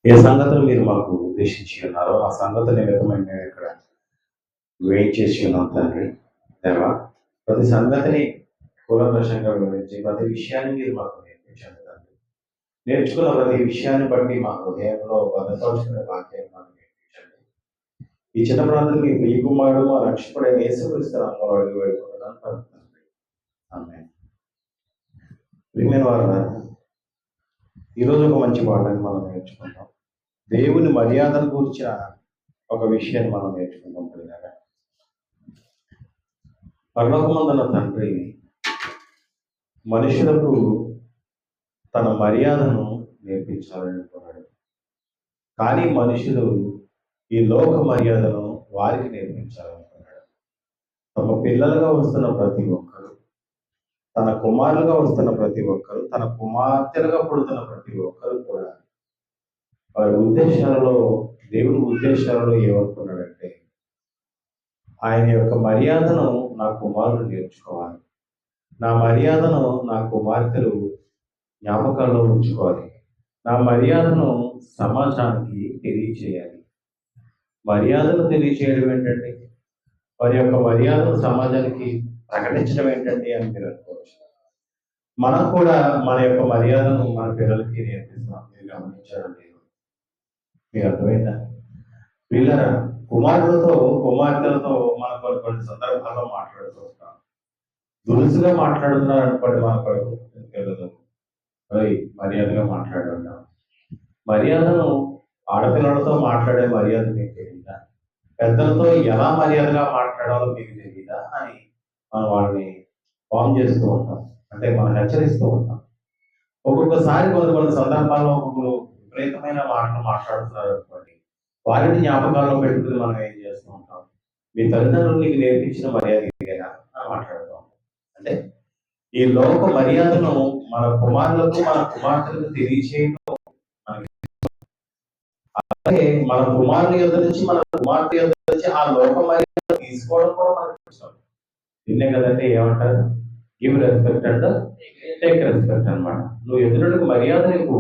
ఏ సంగతులు మీరు మాకు ఉద్దేశించి ఉన్నారో ఆ సంగతి నిమిత్తమై మేము ఇక్కడ వెయిట్ చేసి ఉన్నాం తండ్రి. దేవా, ప్రతి సంగతిని కూలంకషంగా వివరించి ప్రతి విషయాన్ని మీరు మాకు నేర్పించండి తండ్రి. నేర్చుకున్న ప్రతి విషయాన్ని బట్టి మా హృదయంలో భద్రపరుచుకునే వాక్యాన్ని మాకు నేర్పించండి. ఈ చిన్న ప్రాంతం మీ ప్రియ కుమారుడు మా రక్షకుడైన యేసుక్రీస్తు నామములో అడిగి వేడుకుంటున్నాను తండ్రి. ఆమేన్. ప్రియమైన వారులారా, ఈరోజు ఒక మంచి పాఠాన్ని మనం నేర్చుకుందాం. దేవుని మర్యాదను గురించిన ఒక విషయాన్ని మనం నేర్చుకుందాం. ప్రియులారా, పరలోకమందున్న తండ్రి మనుషులకు తన మర్యాదను నేర్పించాలనుకున్నాడు. కానీ మనుషులు ఈ లోక మర్యాదను వారికి నేర్పించాలనుకున్నాడు. తమ పిల్లలుగా వస్తున్న ప్రతి ఒక్కరు, తన కుమారులుగా వస్తున్న ప్రతి ఒక్కరు, తన కుమార్తెలుగా పుడుతున్న ప్రతి ఒక్కరు కూడా వారి ఉద్దేశాలలో, దేవుని ఉద్దేశాలలో ఏమనుకున్నాడంటే, ఆయన యొక్క మర్యాదను నా కుమారులు నేర్చుకోవాలి, నా మర్యాదను నా కుమార్తెలు జ్ఞాపకాల్లో ఉంచుకోవాలి, నా మర్యాదను సమాజానికి తెలియచేయాలి. మర్యాదను తెలియచేయడం ఏంటండి? వారి యొక్క మర్యాదను సమాజానికి ప్రకటించడం ఏంటండి అని మీరు అనుకోవచ్చు. మనం కూడా మన యొక్క మర్యాదను మన పిల్లలకి నేర్పిస్తున్నాం. మీరు గమనించారండి? మీకు అర్థమైందా? పిల్లల కుమారులతో కుమార్తెలతో మనం కొన్ని సందర్భాల్లో మాట్లాడుతూ ఉంటాం. దురుసుగా మాట్లాడుతున్నారు అనుకోండి, మన పిల్లలు మర్యాదగా మాట్లాడుతున్నాం. మర్యాదను ఆడపిల్లలతో మాట్లాడే మర్యాద మీకు తెలియదా? పెద్దలతో ఎలా మర్యాదగా మాట్లాడాలో మీకు తెలియదా అని మనం వాళ్ళని ఫామ్ చేస్తూ ఉంటాం, అంటే మనం హెచ్చరిస్తూ ఉంటాం. ఒక్కొక్కసారి కొన్ని సందర్భాల్లో ఒక్కొక్కరు విపరీతమైన మాటలు మాట్లాడుతున్నారు అనుకోండి, వారిని జ్ఞాపకాల్లో పెట్టుకుని మనం ఏం చేస్తూ ఉంటాం? మీ తల్లిదండ్రులు నీకు నేర్పించిన మర్యాద ఇదేనా అని మాట్లాడుతూ ఉంటాం. అంటే ఈ లోక మర్యాదను మన కుమారులకు, మన కుమార్తెలకు తెలియచేయడం మనకి, అలాగే మన కుమారుల యొద్ద నుంచి, మన కుమార్తె యొద్ద నుంచి ఆ లోక మర్యాద తీసుకోవడం కూడా మనకి ఇష్టం. నిన్నే కదంటే ఏమంటారు? Give respect and take respect అనమాట. నువ్వు ఎదురుకు మర్యాద నీకు,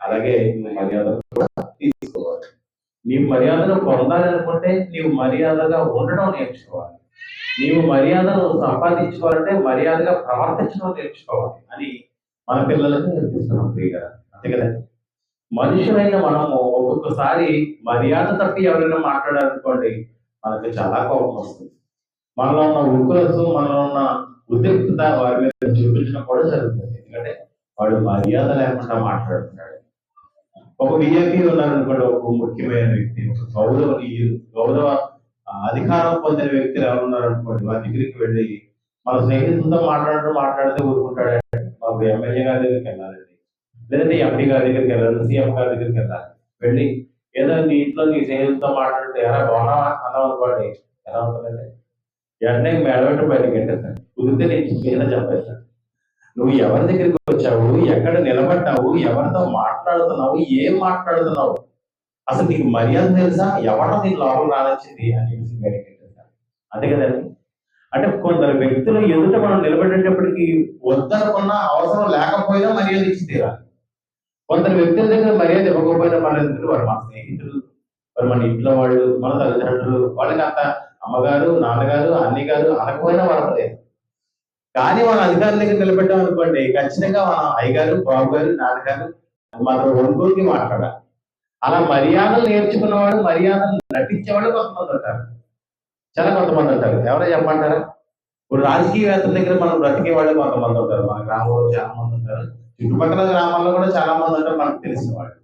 అలాగే నువ్వు మర్యాద కూడా తీసుకోవాలి. నీవు మర్యాదను పొందాలి అనుకుంటే నీవు మర్యాదగా ఉండడం నేర్చుకోవాలి. నీవు మర్యాదను సంపాదించుకోవాలంటే మర్యాదగా ప్రవర్తించడం నేర్చుకోవాలి అని మన పిల్లలకు నేర్పిస్తున్నాం. ప్రియగా అంతే కదండి. మనుషులైన మనము ఒక్కొక్కసారి మర్యాద తప్పి ఎవరైనా మాట్లాడాలనుకోండి, మనకు చాలా కోపం వస్తుంది. మనలో ఉన్న ఉగ్రసు, మనలో ఉన్న ఉద్రిక్తత వారి మీద చూపించడం కూడా జరుగుతుంది. ఎందుకంటే వాడు మర్యాద లేకుండా మాట్లాడుతున్నాడు. ఒక విఐపి ఉన్నారనుకోండి, ఒక ముఖ్యమైన వ్యక్తి, ఒక గౌరవ అధికారం పొందిన వ్యక్తులు ఎవరు ఉన్నారనుకోండి, వారి దగ్గరికి వెళ్ళి మన స్నేహితులతో మాట్లాడితే ఊరుకుంటాడంటే, మాకు ఎమ్మెల్యే గారి దగ్గరికి వెళ్ళాలండి, లేదంటే ఎంపీ గారి దగ్గరికి వెళ్ళాలి, సీఎం గారి దగ్గరికి వెళ్ళాలి. వెళ్ళి ఏదో నీ ఇంట్లో నీ స్నేహితులతో మాట్లాడితే ఎలా బాగున్నావా అన్నావు అనుకోండి, ఎలా ఉంటుందండి? వెంటనే మేడబెట్టి బయటకు వెళ్ళేస్తాను. కుదిరితే నేను చెప్పేస్తాను, నువ్వు ఎవరి దగ్గరికి వచ్చావు, ఎక్కడ నిలబడ్డావు, ఎవరితో మాట్లాడుతున్నావు, ఏం మాట్లాడుతున్నావు, అసలు నీకు మర్యాద తెలుసా, ఎవరో నీకు లోపల రానొచ్చింది అని చెప్పేసి బయటకు వెళ్ళేస్తాను. అంతే కదండి. అంటే కొందరు వ్యక్తులు ఎదుట మనం నిలబడేటప్పటికి వద్దనుకున్న అవసరం లేకపోయినా మర్యాద ఇచ్చి తీరాలి. కొందరు వ్యక్తుల దగ్గర మర్యాద ఇవ్వకపోయినా పర్లేదు, వారు మన స్నేహితులు, వారు మన ఇంట్లో వాళ్ళు, మన తల్లిదండ్రులు, వాళ్ళకి అంత అమ్మగారు, నాన్నగారు, అన్నగారు అనకపోయినా పర్వాలేదు. కానీ మన అధికారుల దగ్గర నిలబెట్టాం అనుకోండి, ఖచ్చితంగా మన అయ్యగారు, బాబు గారు, నాన్నగారు మన ఒంగోలుకి మాట్లాడాలి. అలా మర్యాదలు నేర్చుకున్నవాడు, మర్యాదలు నటించేవాళ్ళు కొంతమంది ఉంటారు, చాలా కొంతమంది ఉంటారు. ఎవరో చెప్పమంటారా? ఇప్పుడు రాజకీయవేత్తల దగ్గర మనం బ్రతికే వాళ్ళు కొంతమంది ఉంటారు, మన గ్రామంలో చాలా మంది ఉంటారు, చుట్టుపక్కల గ్రామాల్లో కూడా చాలా మంది ఉంటారు మనకు తెలిసిన వాళ్ళు.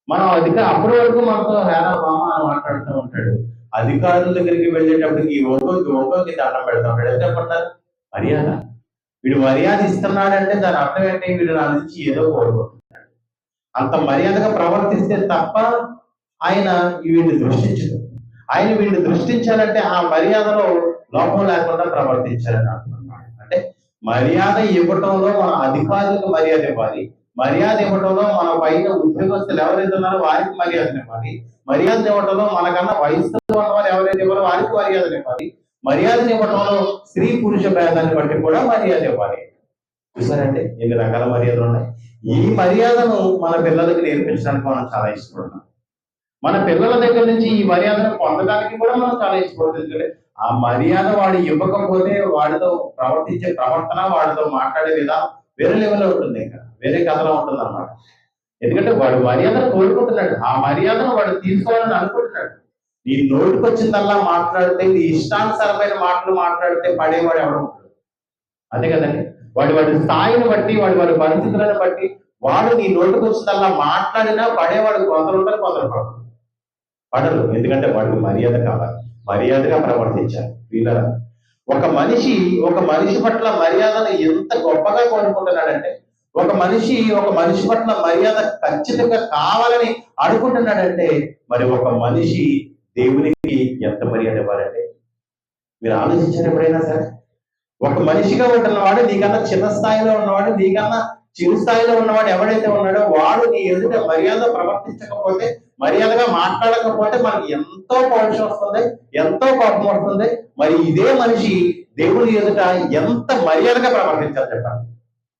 మనం అప్పటి వరకు మనతో హేరా మామ అని మాట్లాడుతూ ఉంటాడు. అధికారుల దగ్గరికి వెళ్ళేటప్పటికి ఒక్కొక్కకి దండం పెడతా ఉంటాడు. ఎంత చెప్పంటారు? మర్యాద. వీడు మర్యాద ఇస్తున్నాడంటే దాని అర్థం ఏంటి? వీడు నా నుంచి ఏదో కోరుకుంటున్నాడు. అంత మర్యాదగా ప్రవర్తిస్తే తప్ప ఆయన వీడిని దృష్టించడు. ఆయన వీడిని దృష్టించాలంటే ఆ మర్యాదలో లోపం లేకుండా ప్రవర్తించాలని అంటున్నాడు. అంటే మర్యాద ఇవ్వటంలో మన అధికారులకు మర్యాద ఇవ్వాలి, మర్యాద ఇవ్వటంలో మన పైన ఉద్యోగస్తులు ఎవరైతే ఉన్నారో వారికి మర్యాద ఇవ్వాలి, మర్యాద ఇవ్వటంలో మనకన్నా వయసులో ఉన్న వారు ఎవరైతే ఇవ్వాలో వారికి మర్యాద ఇవ్వాలి, మర్యాద ఇవ్వటంలో స్త్రీ పురుష భేదాన్ని బట్టి కూడా మర్యాద ఇవ్వాలి. చూసారంటే ఎన్ని రకాల మర్యాదలు ఉన్నాయి. ఈ మర్యాదను మన పిల్లలకి నేర్పించడానికి మనం చాలా ఇష్టపడతాం. మన పిల్లల దగ్గర నుంచి ఈ మర్యాదను పొందడానికి కూడా మనం చాలా ఇష్టపడుతుంది. ఎందుకంటే ఆ మర్యాద వాడు ఇవ్వకపోతే వాడితో ప్రవర్తించే ప్రవర్తన, వాడితో మాట్లాడే విధానం వేరే లెవెల్లో ఉంటుంది, ఇంకా వేరే కథలో ఉంటుంది అన్నమాట. ఎందుకంటే వాడు మర్యాదను కోరుకుంటున్నాడు, ఆ మర్యాదను వాడు తీసుకోవాలని అనుకుంటున్నాడు. నీ నోటికి వచ్చిందల్లా మాట్లాడితే, నీ ఇష్టానుసారమైన మాటలు మాట్లాడితే పడేవాడు ఎవడు ఉంటాడు. అదే కదండి, వాడి స్థాయిని బట్టి, వాడి పరిస్థితులను బట్టి వాడు నీ నోటికి వచ్చిందల్లా మాట్లాడినా పడేవాడు కొందరు ఉంటారు, కొందరు పడరు. ఎందుకంటే వాడికి మర్యాద కావాలి, మర్యాదగా ప్రవర్తించాలి. వీళ్ళరా ఒక మనిషి పట్ల మర్యాదను ఎంత గొప్పగా కోరుకుంటున్నాడంటే, ఒక మనిషి పట్ల మర్యాద ఖచ్చితంగా కావాలని అనుకుంటున్నాడంటే, మరి ఒక మనిషి దేవునికి ఎంత మర్యాద ఇవ్వాలంటే మీరు ఆలోచించారు ఎప్పుడైనా సరే? ఒక మనిషిగా ఉంటున్నవాడు, నీకన్నా చిన్న స్థాయిలో ఉన్నవాడు, నీకన్నా చిరు స్థాయిలో ఉన్నవాడు ఎవడైతే ఉన్నాడో వాడు నీ ఎదుట మర్యాద ప్రవర్తించకపోతే, మర్యాదగా మాట్లాడకపోతే మనకి ఎంతో పౌరుషం వస్తుంది, ఎంతో కోపం వస్తుంది. మరి ఇదే మనిషి దేవుని ఎదుట ఎంత మర్యాదగా ప్రవర్తించాలి చెప్పాలి.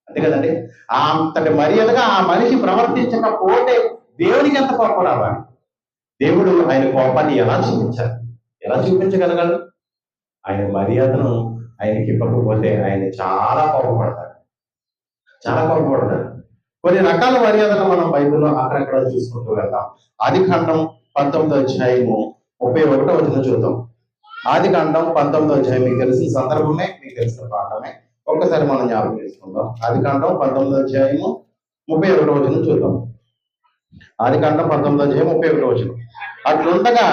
అంతే కదండి, అంతటి మర్యాదగా ఆ మనిషి ప్రవర్తించకపోతే దేవునికి ఎంత కోపం రావాలి? దేవుడు ఆయన కోపాన్ని ఎలా చూపించాలి, ఎలా చూపించగలగాలి? ఆయన మర్యాదను ఆయనకి ఇవ్వకపోతే ఆయన చాలా కోపపడతాడు. కొన్ని రకాల మర్యాదలు మనం బైబిల్లో అక్కడక్కడ చూసుకుంటూ వెళ్తాం. ఆదికాండం 19వ అధ్యాయము 31వ వచనం చూద్దాం. ఆదికాండం 19వ అధ్యాయం మీకు తెలిసిన సందర్భమే, మీకు తెలిసిన పాఠమే. ఒక్కసారి మనం జ్ఞాపకం చేసుకుందాం. ఆదికాండం 19వ అధ్యాయము 31వ వచనం చూద్దాం. ఆదికాండం 19వ అధ్యాయం 31వ వచనం. అట్లుండగా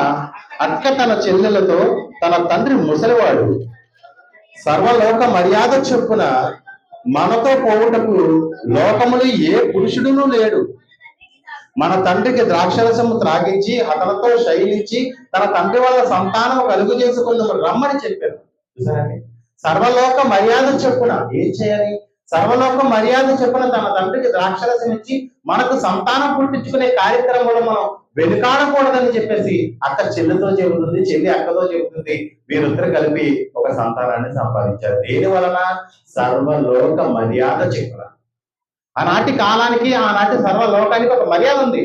అక్క తన చెల్లెలతో, తన తండ్రి ముసలివాడు సర్వలోక మర్యాద చొప్పున మనతో పోవుటకు లోకములు ఏ పురుషుడును లేడు. మన తండ్రికి ద్రాక్షరసము త్రాగించి అతనితో శైలించి తన తండ్రి వల్ల సంతానం కలుగు చేసుకుని రమ్మని చెప్పారు. చూసారండి, సర్వలోక మర్యాద చొప్పున ఏం చేయాలి? సర్వలోక మర్యాద చొప్పున తన తండ్రికి ద్రాక్షరసం ఇచ్చి మనకు సంతానం పుట్టించుకునే కార్యక్రమంలో మనం వెనుకాడకూడదని చెప్పేసి అక్క చెల్లితో చెబుతుంది, చెల్లి అక్కతో చెబుతుంది. వీరిద్దరు కలిపి ఒక సంతానాన్ని సంపాదించారు. దేని వలన? సర్వలోక మర్యాద చెప్పున. ఆనాటి కాలానికి, ఆనాటి సర్వలోకానికి ఒక మర్యాద ఉంది.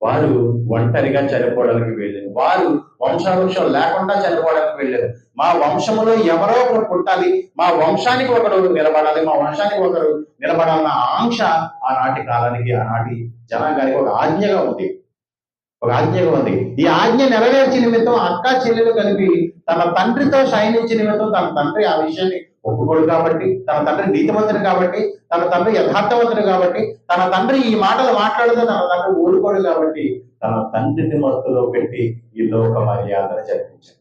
వారు ఒంటరిగా చనిపోవడానికి వెళ్ళారు, వారు వంశవృక్షం లేకుండా చనిపోవడానికి వెళ్ళారు. మా వంశములో ఎవరో ఒకరు పుట్టాలి, మా వంశానికి ఒకరు నిలబడాలి, మా వంశానికి ఒకరు నిలబడాలన్న ఆంక్ష ఆనాటి కాలానికి, ఆనాటి జనాంగానికి ఒక ఆజ్ఞగా ఉంది. ఈ ఆజ్ఞ నెరవేర్చిన నిమిత్తం అక్క చెల్లెలు కలిపి తన తండ్రితో శయనించిన నిమిత్తం, తన తండ్రి ఆ విషయాన్ని ఒప్పుకోడు కాబట్టి, తన తండ్రి నీతిమంతుడు కాబట్టి, తన తండ్రి యథార్థవంతుడు కాబట్టి, తన తండ్రి ఈ మాటలు మాట్లాడితే తన తండ్రి ఊరుకోడు కాబట్టి, తన తండ్రిని మత్తులో పెట్టి ఈ లోక మర్యాదను జరిపించాడు.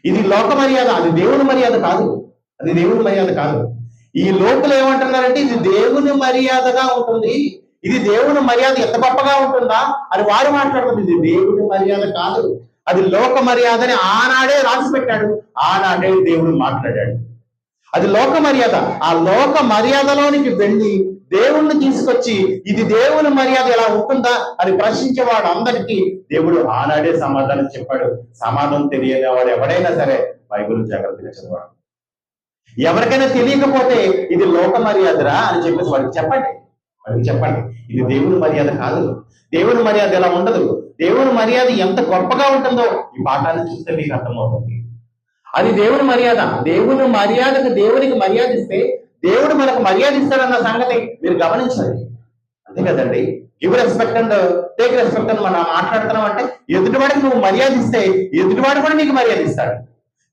ఇది లోక మర్యాద, అది దేవుని మర్యాద కాదు. ఈ లోకులు ఏమంటున్నారంటే ఇది దేవుని మర్యాదగా ఉంటుంది, ఇది దేవుని మర్యాద ఎంత గొప్పగా ఉంటుందా అని వారు మాట్లాడుతుంది. ఇది దేవుని మర్యాద కాదు, అది లోక మర్యాదని ఆనాడే రాసి పెట్టాడు, ఆనాడే దేవుడు మాట్లాడాడు. అది లోక మర్యాద. ఆ లోక మర్యాదలోనికి వెళ్ళి దేవుణ్ణి తీసుకొచ్చి ఇది దేవుని మర్యాద ఎలా ఉంటుందా అని ప్రశ్నించేవాడు అందరికీ దేవుడు ఆనాడే సమాధానం చెప్పాడు. సమాధానం తెలియని వాడు ఎవడైనా సరే బైబిల్ జాగ్రత్తగా చదవాడు. ఎవరికైనా తెలియకపోతే ఇది లోక మర్యాదరా అని చెప్పేసి వాడికి చెప్పండి. ఇది దేవుని మర్యాద కాదు, దేవుని మర్యాద ఎలా ఉండదు, దేవుని మర్యాద ఎంత గొప్పగా ఉంటుందో ఈ పాఠాన్ని చూస్తే మీకు అర్థమవుతుంది. అది దేవుని మర్యాద. దేవుని మర్యాదకు దేవునికి మర్యాద ఇస్తే దేవుడు మనకు మర్యాద ఇస్తాడన్న సంగతి మీరు గమనించాలి. అంతే కదండి, give respect and take respect అని మనం మాట్లాడుతున్నాం అంటే, ఎదుటివాడికి నువ్వు మర్యాద ఇస్తే ఎదుటివాడు కూడా నీకు మర్యాద ఇస్తాడు.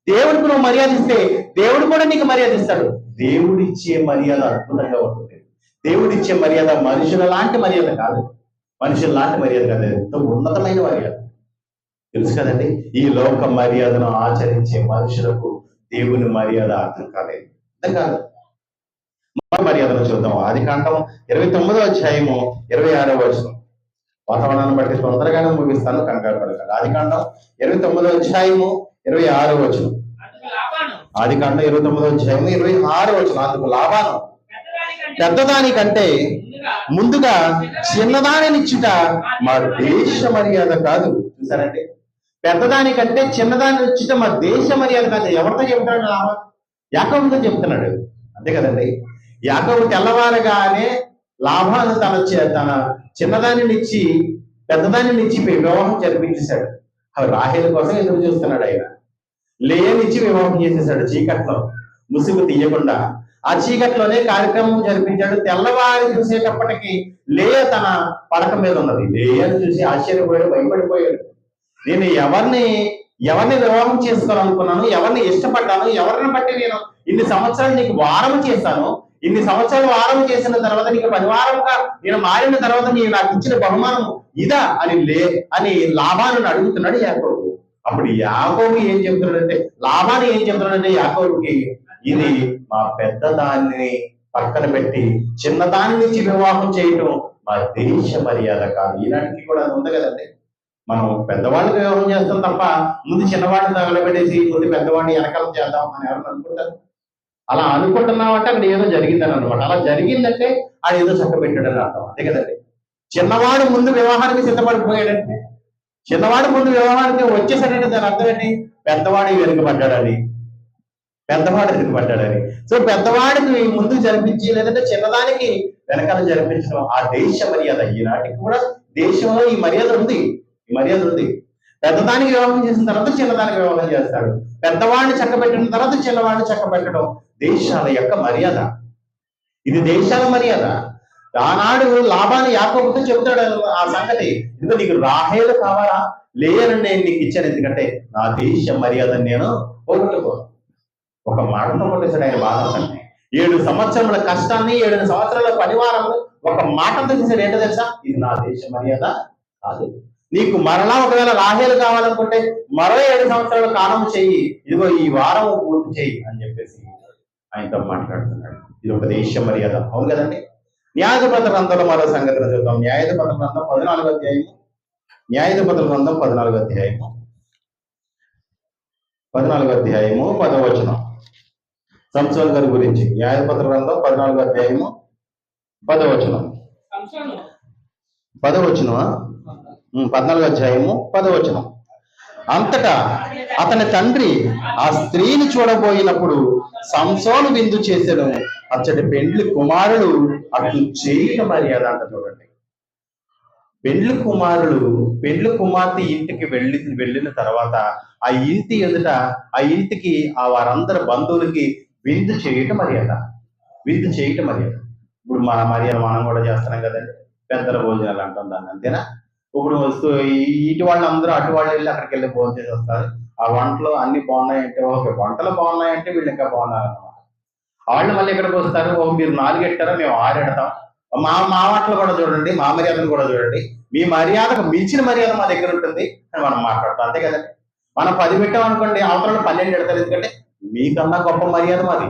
దేవుడికి నువ్వు మర్యాద ఇస్తే దేవుడు కూడా నీకు మర్యాద ఇస్తాడు. దేవుడిచ్చే మర్యాద అద్భుతంగా ఉంటుంది. దేవుడిచ్చే మర్యాద మనుషుల లాంటి మర్యాద కాదు, ఎంతో ఉన్నతమైన మర్యాద. తెలుసు కదండి, ఈ లోక మర్యాదను ఆచరించే మనుషులకు దేవుని మర్యాద అర్థం కాదు. మర్యాదను చూద్దాం. ఆదికాండం 29వ అధ్యాయము 26వ వచనం. వాతావరణాన్ని బట్టి తొందరగానే ముగిస్తాను, కంగారు పడకండి. ఆదికాండం 29వ అధ్యాయము 26వ వచనం. ఆదికాండం 29వ అధ్యాయము 26వ వచనం. అందుకు లాబాను పెద్దదానికంటే ముందుగా చిన్నదానినిచ్చుట మా దేశ మర్యాద కాదు. చూసారండి, పెద్దదానికంటే చిన్నదాన్ని ఇచ్చుట మా దేశ మర్యాద కాదు. ఎవరితో చెబుతున్నాడు? యాకోబుతో చెప్తున్నాడు. అంతే కదండి, యాకోబు తెల్లవారగానే లాభాన్ని తన చిన్నదానిని ఇచ్చి పెద్దదానిని ఇచ్చి వివాహం జరిపించేశాడు. రాహేలు కోసం ఎదురు చూస్తున్నాడు ఆయన. లేయనిచ్చి వివాహం చేసేసాడు చీకట్లో, ముసుగు తీయకుండా. ఆ చీకట్లోనే కార్యక్రమం జరిపించాడు. తెల్లవారి చూసేటప్పటికి లేయ తన పడక మీద ఉన్నది. లేయని చూసి ఆశ్చర్యపోయాడు, భయపడిపోయాడు. నేను ఎవరిని వివాహం చేసుకోవాలనుకున్నాను, ఎవరిని ఇష్టపడ్డాను, ఎవరిని బట్టి నేను ఇన్ని సంవత్సరాలు నీకు వారం చేశాను, ఇన్ని సంవత్సరాలు వారం చేసిన తర్వాత నీకు పరివారంగా నేను మారిన తర్వాత నీవు నాకు ఇచ్చిన బహుమానం ఇదా అని లాభాన్ని అడుగుతున్నాడు యాకోబు. అప్పుడు యాకోబు ఏం చెబుతున్నాడంటే, లాభాన్ని ఏం చెబుతున్నాడంటే యాకోబుకి, ఇది మా పెద్దదాన్ని పక్కన పెట్టి చిన్నదాని నుంచి వివాహం చేయటం మా దేశ మర్యాద కాదు. ఈనాటికి కూడా ఉంది కదండి, మనం పెద్దవాళ్ళకి వివాహం చేస్తాం తప్ప ముందు చిన్నవాడిని తగలబెట్టేసి ముందు పెద్దవాడిని వెనకాల చేద్దాం అని ఎవరు అనుకుంటారు? అలా అనుకుంటున్నామంటే అక్కడ ఏదో జరిగిందని అనమాట. అలా జరిగిందంటే ఆడు ఏదో చక్క పెట్టాడని అర్థం, అంతే కదండి. చిన్నవాడు ముందు వివాహానికి సిద్ధపడిపోయాడంటే, చిన్నవాడు ముందు వివాహానికి వచ్చేసాడంటే దాని అర్థం ఏంటి? పెద్దవాడు వెనుకబడ్డాడని, పెద్దవాడు వెనుకబడ్డాడని. సో పెద్దవాడికి ముందు జరిపించి, లేదంటే చిన్నదానికి వెనకాల జరిపించడం ఆ దేశ మర్యాద. ఈనాటికి కూడా దేశంలో ఈ మర్యాద ఉంది, ఈ మర్యాద ఉంది. పెద్దదానికి వివాహం చేసిన తర్వాత చిన్నదానికి వివాహం చేస్తాడు. పెద్దవాడిని చక్కబెట్టిన తర్వాత చిన్నవాడిని చక్కబెట్టడం దేశాల యొక్క మర్యాద. ఇది దేశాల మర్యాద. ఆనాడు లాభాన్ని యాకోబుతో చెబుతాడు ఆ సంగతి. ఇంకా నీకు రాహేలు కావాలా? లేయని నేను నీకు ఇచ్చాను, ఎందుకంటే నా దేశ మర్యాదని నేను పోగొట్టుకోను. ఒక మాటతో కొట్టేశాడు ఆయన బాధని. 7 సంవత్సరముల కష్టాన్ని, 7 సంవత్సరాల పనివారము ఒక మాటతో చేశాడు. ఏంటో తెలుసా? ఇది నా దేశ మర్యాద కాదు. నీకు మరలా ఒకవేళ రాహేలు కావాలనుకుంటే మరో 7 సంవత్సరాల కాలం చెయ్యి, ఇదిగో ఈ వారం పూర్తి చెయ్యి అని చెప్పేసి ఆయనతో మాట్లాడుతున్నాడు. ఇది ఒక దేశ మర్యాద, అవును కదండి. న్యాయాధిపతుల గ్రంథంలో మరో సంగతిని చూద్దాం. న్యాయాధిపతుల గ్రంథం 14వ అధ్యాయము, న్యాయాధిపతుల గ్రంథం 14వ అధ్యాయము, 14వ అధ్యాయము 10వ వచనం. సంసోను గారి గురించి న్యాయాధిపతుల గ్రంథం 14వ అధ్యాయము 10వ వచనం. 10వ వచనమా? 14వ అధ్యాయము 10వ వచనం. అంతటా అతని తండ్రి ఆ స్త్రీని చూడబోయినప్పుడు సంసోను విందు చేశాడు, అచ్చటి పెండ్లి కుమారుడు అట్లు చేయటం మర్యాద అంట. చూడండి, పెండ్లి కుమార్తె ఇంటికి వెళ్ళిన తర్వాత ఆ ఇంటి ఎదుట, ఆ ఇంటికి ఆ వారందరి బంధువులకి విందు చేయటం మర్యాద, విందు చేయటం మర్యాద. ఇప్పుడు మన మర్యాద మనం కూడా చేస్తున్నాం కదండి, పెద్దల భోజనాలు అంటాం దాన్ని, అంతేనా? ఇప్పుడు ఇటు వాళ్ళు అందరూ అటు వాళ్ళు వెళ్ళి అక్కడికి వెళ్ళి భోజనం చేసి వస్తారు. ఆ వంటలు అన్ని బాగున్నాయంటే ఓకే, వంటలు బాగున్నాయంటే వీళ్ళు ఇంకా బాగున్నారన్నమాట. వాళ్ళు మళ్ళీ ఎక్కడికి వస్తారు, మీరు 4 ఎట్టారా, మేము 6 ఎడతాం. మా వంటలు కూడా చూడండి, మా మర్యాదను కూడా చూడండి, మీ మర్యాదకు మించిన మర్యాద మా దగ్గర ఉంటుంది అని మనం మాట్లాడతాం, అంతే కదండి. మనం 10 పెట్టాం అనుకోండి, అవతల 12 ఎడతారు. ఎందుకంటే మీకన్నా గొప్ప మర్యాద మాది,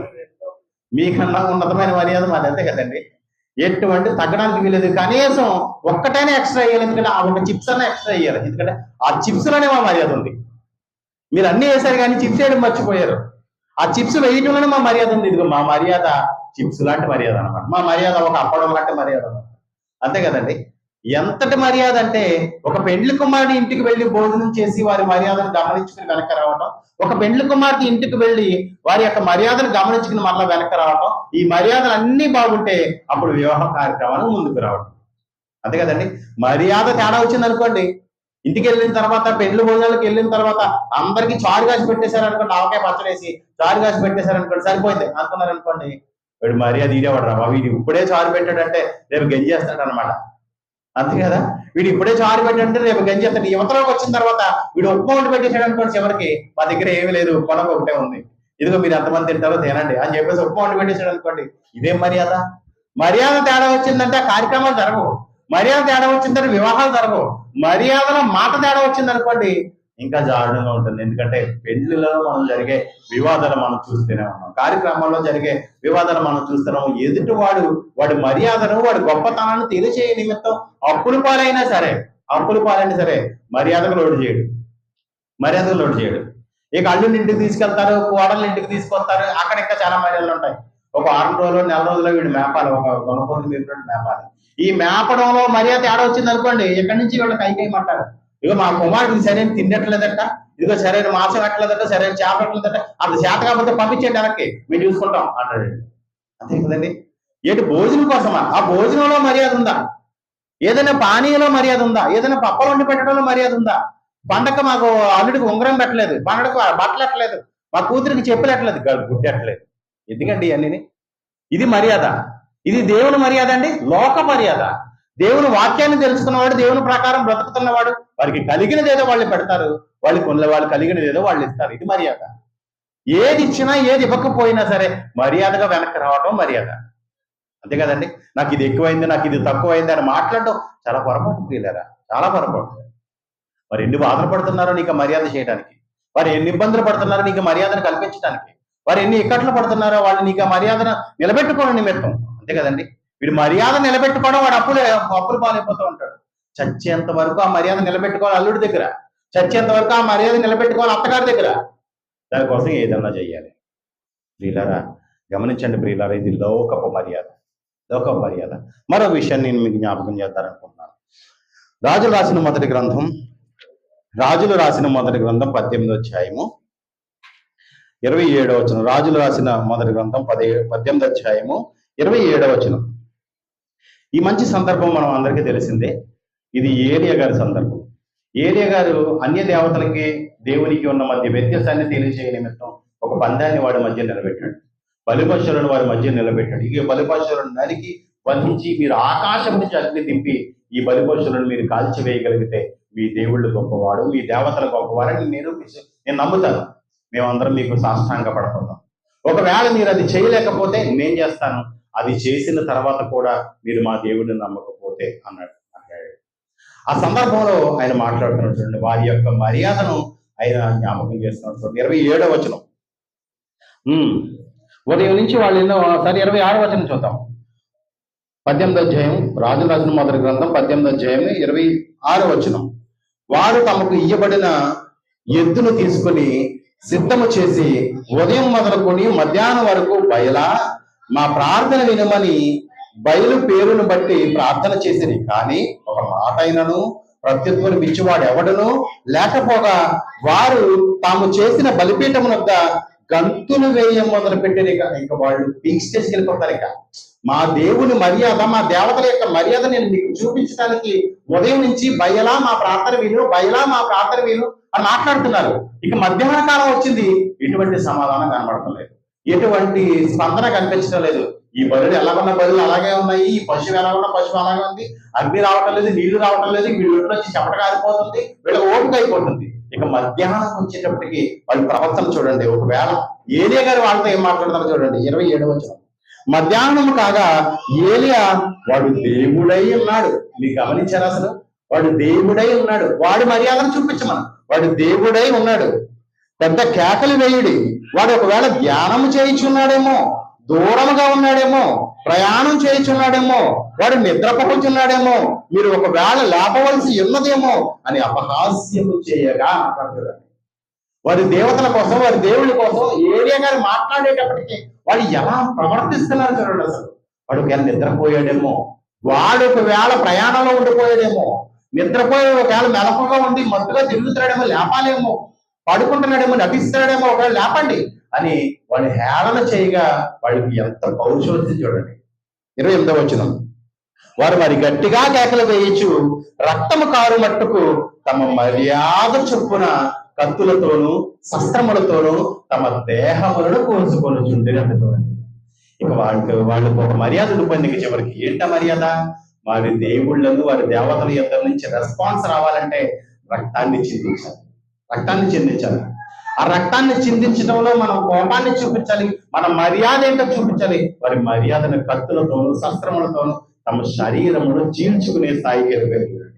మీకన్నా ఉన్నతమైన మర్యాద మాది, అంతే కదండి. ఎటువంటి తగ్గడానికి వీలేదు. కనీసం ఒక్కటైనా ఎక్స్ట్రా వేయాలి, ఎందుకంటే ఆ ఒక చిప్స్ అన్నా ఎక్స్ట్రా వేయాలి, ఎందుకంటే ఆ చిప్స్ లోనే మా మర్యాద ఉంది. మీరు అన్ని వేశారు కానీ చిప్స్ వేయడం మర్చిపోయారు. ఆ చిప్స్ వేయటంలోనే మా మర్యాద ఉంది. ఇదిగో మా మర్యాద చిప్స్ లాంటి మర్యాద అనమాట. మా మర్యాద ఒక అప్పడం లాంటి మర్యాద అనమాట, అంతే కదండి. ఎంతటి మర్యాద అంటే, ఒక పెండ్లి కుమారుడి ఇంటికి వెళ్ళి భోజనం చేసి వారి మర్యాదను గమనించుకుని వెనక్కి రావటం, ఒక పెండ్లి కుమార్తె ఇంటికి వెళ్ళి వారి యొక్క మర్యాదను గమనించుకుని మరలా వెనక్కి రావటం, ఈ మర్యాదలు అన్ని బాగుంటే అప్పుడు వివాహ కార్యక్రమానికి ముందుకు రావడం, అంతే కదండి. మర్యాద తేడా వచ్చింది అనుకోండి, ఇంటికి వెళ్ళిన తర్వాత పెండ్లి భోజనాలకు వెళ్ళిన తర్వాత అందరికి చారు కాసి పెట్టేశారు అనుకోండి, ఆవకాయ పచ్చడేసి చారు కాసి పెట్టేశారు అనుకోండి, సరిపోయింది అనుకున్నారు అనుకోండి, వీడు మర్యాద ఇదేవాడు రా, వీడు ఇప్పుడే చారు పెట్టాడంటే రేపు గంజేస్తాడు అనమాట, అంతే కదా. వీడు ఇప్పుడే చారు పెట్టాడంటే రేపు గంజేస్తాడు. యువతలోకి వచ్చిన తర్వాత వీడు ఉప్మా వండి పెట్టేశాడు అనుకోండి, చివరికి మా దగ్గర ఏమీ లేదు, ఉప్మాలో ఒకటే ఉంది, ఇదిగో మీరు ఎంతమంది తింటారో తినండి అని చెప్పేసి ఉప్మా వండి పెట్టేశాడు అనుకోండి, ఇదేం మర్యాద? మర్యాద తేడా వచ్చిందంటే ఆ కార్యక్రమాలు జరగవు, మర్యాద తేడా వచ్చిందంటే వివాహాలు జరగవు, మర్యాదలో మాట తేడా వచ్చింది అనుకోండి ఇంకా దారుణంగా ఉంటుంది. ఎందుకంటే పెళ్లిలలో మనం జరిగే వివాదాలు మనం చూస్తూనే ఉన్నాం, కార్యక్రమాల్లో జరిగే వివాదాలు మనం చూస్తున్నాం. ఎదుటి వాడి మర్యాదను, వాడి గొప్పతనాన్ని తెలియచేయ నిమిత్తం అప్పుల పాలైనా సరే మర్యాదకు లోటు చేయడు. ఇక అల్లుని ఇంటికి తీసుకెళ్తారు, కోడళ్ళ ఇంటికి తీసుకొస్తారు, అక్కడ ఇంకా చాలా మర్యాదలు ఉంటాయి. ఒక 6 రోజులు 4 రోజుల్లో వీడు మేపాలి, ఒక గొనపోతు మీరు మేపాలి. ఈ మేపడంలో మర్యాద తేడా వచ్చింది అనుకోండి, ఎక్కడి నుంచి వీళ్ళకి కైకేయమంటారు, ఇక మా కుమారుడికి సరైన తిన్నట్లేదట, ఇదిగో సరైన మాంసం కట్టలేదట, సరైన చేప కట్టలేదట, అంత చేత కాకపోతే పంపించండి వెనక్కి, మేము చూసుకుంటాం అంటాడు, అంతే కదండి. ఏంటి భోజనం కోసమా? ఆ భోజనంలో మర్యాద ఉందా? ఏదైనా పానీయంలో మర్యాద ఉందా? ఏదైనా పప్పలు వండి పెట్టడంలో మర్యాద ఉందా? పండగ మాకు అల్లుడికి ఉంగరం పెట్టలేదు, పండగకు బట్టలు ఎట్టలేదు, మా కూతురికి చెప్పులు ఎట్టలేదు, గుడ్డెట్టలేదు. ఎందుకండి ఇవన్నీ? ఇది మర్యాద? ఇది దేవుని మర్యాద అండి? లోక మర్యాద. దేవుని వాక్యాన్ని తెలుసుకున్నవాడు, దేవుని ప్రకారం బ్రతుకుతున్నవాడు, వారికి కలిగినది ఏదో వాళ్ళు పెడతారు, వాళ్ళు కలిగినది ఏదో వాళ్ళు ఇస్తారు. ఇది మర్యాద. ఏది ఇచ్చినా ఏది ఇవ్వకపోయినా సరే మర్యాదగా వెనక్కి రావడం మర్యాద. అంతే కదండి? నాకు ఇది ఎక్కువైంది, నాకు ఇది తక్కువైంది అని మాట్లాడటం చాలా పొరపాటు ప్రియులారా, చాలా పొరపాటు. మరి ఎన్ని బాధలు పడుతున్నారో నీకు మర్యాద చేయడానికి, వారు ఎన్ని ఇబ్బందులు పడుతున్నారో నీకు మర్యాదను కల్పించడానికి, వారు ఎన్ని ఇక్కట్లు పడుతున్నారో వాళ్ళు నీకు ఆ మర్యాదను నిలబెట్టుకోవడం నిమిత్తం. అంతే కదండి? వీడు మర్యాద నిలబెట్టుకోవడం, వాడు అప్పులు పాలైపోతూ ఉంటాడు. చచ్చేంత వరకు ఆ మర్యాద నిలబెట్టుకోవాలి అల్లుడి దగ్గర, చచ్చేంత వరకు ఆ మర్యాద నిలబెట్టుకోవాలి అత్తగారి దగ్గర. దానికోసం ఏదన్నా చెయ్యాలి. ప్రియులారా గమనించండి ప్రియులారా, ఇది లోకపు మర్యాద, లోకపు మర్యాద. మరో విషయాన్ని నేను మీకు జ్ఞాపకం చేద్దారనుకుంటున్నాను. రాజులు రాసిన మొదటి గ్రంథం 18వ అధ్యాయము 27వ వచనం. రాజులు రాసిన మొదటి గ్రంథం 18వ అధ్యాయము 27వ వచనం. ఈ మంచి సందర్భం మనం అందరికీ తెలిసిందే. ఇది ఏలియా గారి సందర్భం. ఏలియా గారు అన్య దేవతలకి దేవునికి ఉన్న మధ్య వ్యత్యాసాన్ని తెలియజేయ నిమిత్తం ఒక పందాన్ని వాడి మధ్య నిలబెట్టాడు. బలిపశువులను వారి మధ్య నిలబెట్టాడు. ఇక బలిపశువులను నరికి బంధించి, మీరు ఆకాశం నుంచి అగ్ని దింపి ఈ బలిపశువులను మీరు కాల్చివేయగలిగితే మీ దేవుళ్ళు గొప్పవాడు, మీ దేవతలు గొప్పవారని నిరూపించి నేను నమ్ముతాను. మేమందరం మీకు సాష్టాంగ పడతాం. ఒకవేళ మీరు అది చేయలేకపోతే నేను చేస్తాను, అది చేసిన తర్వాత కూడా మీరు మా దేవుడిని నమ్మకపోతే అన్నాడు. ఆ సందర్భంలో ఆయన మాట్లాడుతున్నాడు చూడండి, వారి యొక్క మర్యాదను ఆయన జ్ఞాపకం చేస్తున్నాడు చూడండి. 27వ వచనం. ఉదయం నుంచి వాళ్ళు ఎన్నో సరే 26వ వచనం చూద్దాం. 18వ అధ్యాయం, రాజులు రాసిన మొదటి గ్రంథం 18వ అధ్యాయం 26వ వచనం. వారు తమకు ఇయ్యబడిన ఎద్దును తీసుకుని సిద్ధము చేసి ఉదయం మొదలుకొని మధ్యాహ్నం వరకు బయలా మా ప్రార్థన వినమని బయలు పేరును బట్టి ప్రార్థన చేసిరి. కానీ ఒక మాట అయినను ప్రత్యుత్తరం ఇచ్చివాడు ఎవడను లేకపోగా వారు తాము చేసిన బలిపీఠం వద్ద గంతులు వేయ మొదలు పెట్టారు. ఇక వాళ్ళు పీక్ స్టేజ్కి వెళ్ళిపోతారు. ఇక మా దేవుని మర్యాద, మా దేవతల యొక్క మర్యాద నేను మీకు చూపించడానికి ఉదయం నుంచి బయలా మా ప్రార్థన విను, బయలా మా ప్రార్థన విను అని మాట్లాడుతున్నారు. ఇక మధ్యాహ్న కాలం వచ్చింది, ఎటువంటి సమాధానం కనబడటం, ఎటువంటి స్పందన కనిపించడం లేదు. ఈ బలులు ఎలా ఉన్న బలులు అలాగే ఉన్నాయి, ఈ పశువు ఎలా ఉన్న పశువు అలాగే ఉంది, అగ్ని రావటం లేదు, నీళ్లు రావటం లేదు, వీళ్ళు వచ్చి చెమట కారిపోతుంది, వీళ్ళకి ఓపిక అయిపోతుంది. ఇక మధ్యాహ్నం వచ్చేటప్పటికి వాళ్ళ ప్రవర్తన చూడండి. ఒకవేళ ఏలియా గారు వాళ్ళతో ఏం మాట్లాడతారో చూడండి. 27వ వచనం. మధ్యాహ్నం కాగా ఏలియా వాడు దేవుడై ఉన్నాడు. మీరు గమనించారు? అసలు వాడు దేవుడై ఉన్నాడు. వాడి మర్యాదను చూపించమను. వాడు దేవుడై ఉన్నాడు. పెద్ద కేకలు వేయుడి. వాడు ఒకవేళ ధ్యానం చేయించున్నాడేమో, దూరముగా ఉన్నాడేమో, ప్రయాణం చేయించున్నాడేమో, వాడు నిద్రపోతున్నాడేమో, మీరు ఒకవేళ లేపవలసి ఉన్నదేమో అని అపహాస్యము చేయగా మాట్లాడుతున్నాడు. వారి దేవతల కోసం, వారి దేవుళ్ళ కోసం ఏలియా గారు మాట్లాడేటప్పటికి వాడు ఎలా ప్రవర్తిస్తున్నారు చూడండి. అసలు వాడు ఒకవేళ నిద్రపోయాడేమో, వాడు ఒకవేళ ప్రయాణంలో ఉండిపోయాడేమో, నిద్రపోయి ఒకవేళ మెలకుగా ఉండి మత్తుగా తిరుగుతున్నాడేమో, లేపాలేమో, పడుకుంటున్నాడేమో, నటిస్తున్నాడేమో, ఒకవేళ లేపండి అని వాడు హేళన చేయగా వాడికి ఎంత పౌరుషం వచ్చింది చూడండి. 28వ వచనం. వారు మరి గట్టిగా కేకలు వేయచ్చు, రక్తము కారు మట్టుకు తమ మర్యాద చొప్పున కత్తులతోనూ శస్త్రములతోనూ తమ దేహములను కోసుకొని చుండినట్టు చూడండి. ఇక వాళ్ళకు ఒక మర్యాద ఉండిపోయింది. చివరికి ఏంట మర్యాద? వారి దేవుళ్ళను, వారి దేవతల యొక్క నుంచి రెస్పాన్స్ రావాలంటే రక్తాన్ని చిందించాలి, రక్తాన్ని చిందించాలి. ఆ రక్తాన్ని చిందించడంలో మనం కోపాన్ని చూపించాలి, మన మర్యాద ఏంటో చూపించాలి. వారి మర్యాదను కత్తులతోనూ శస్త్రములతోనూ తమ శరీరమును చీల్చుకునే స్థాయికి వెళ్ళిపోయారు.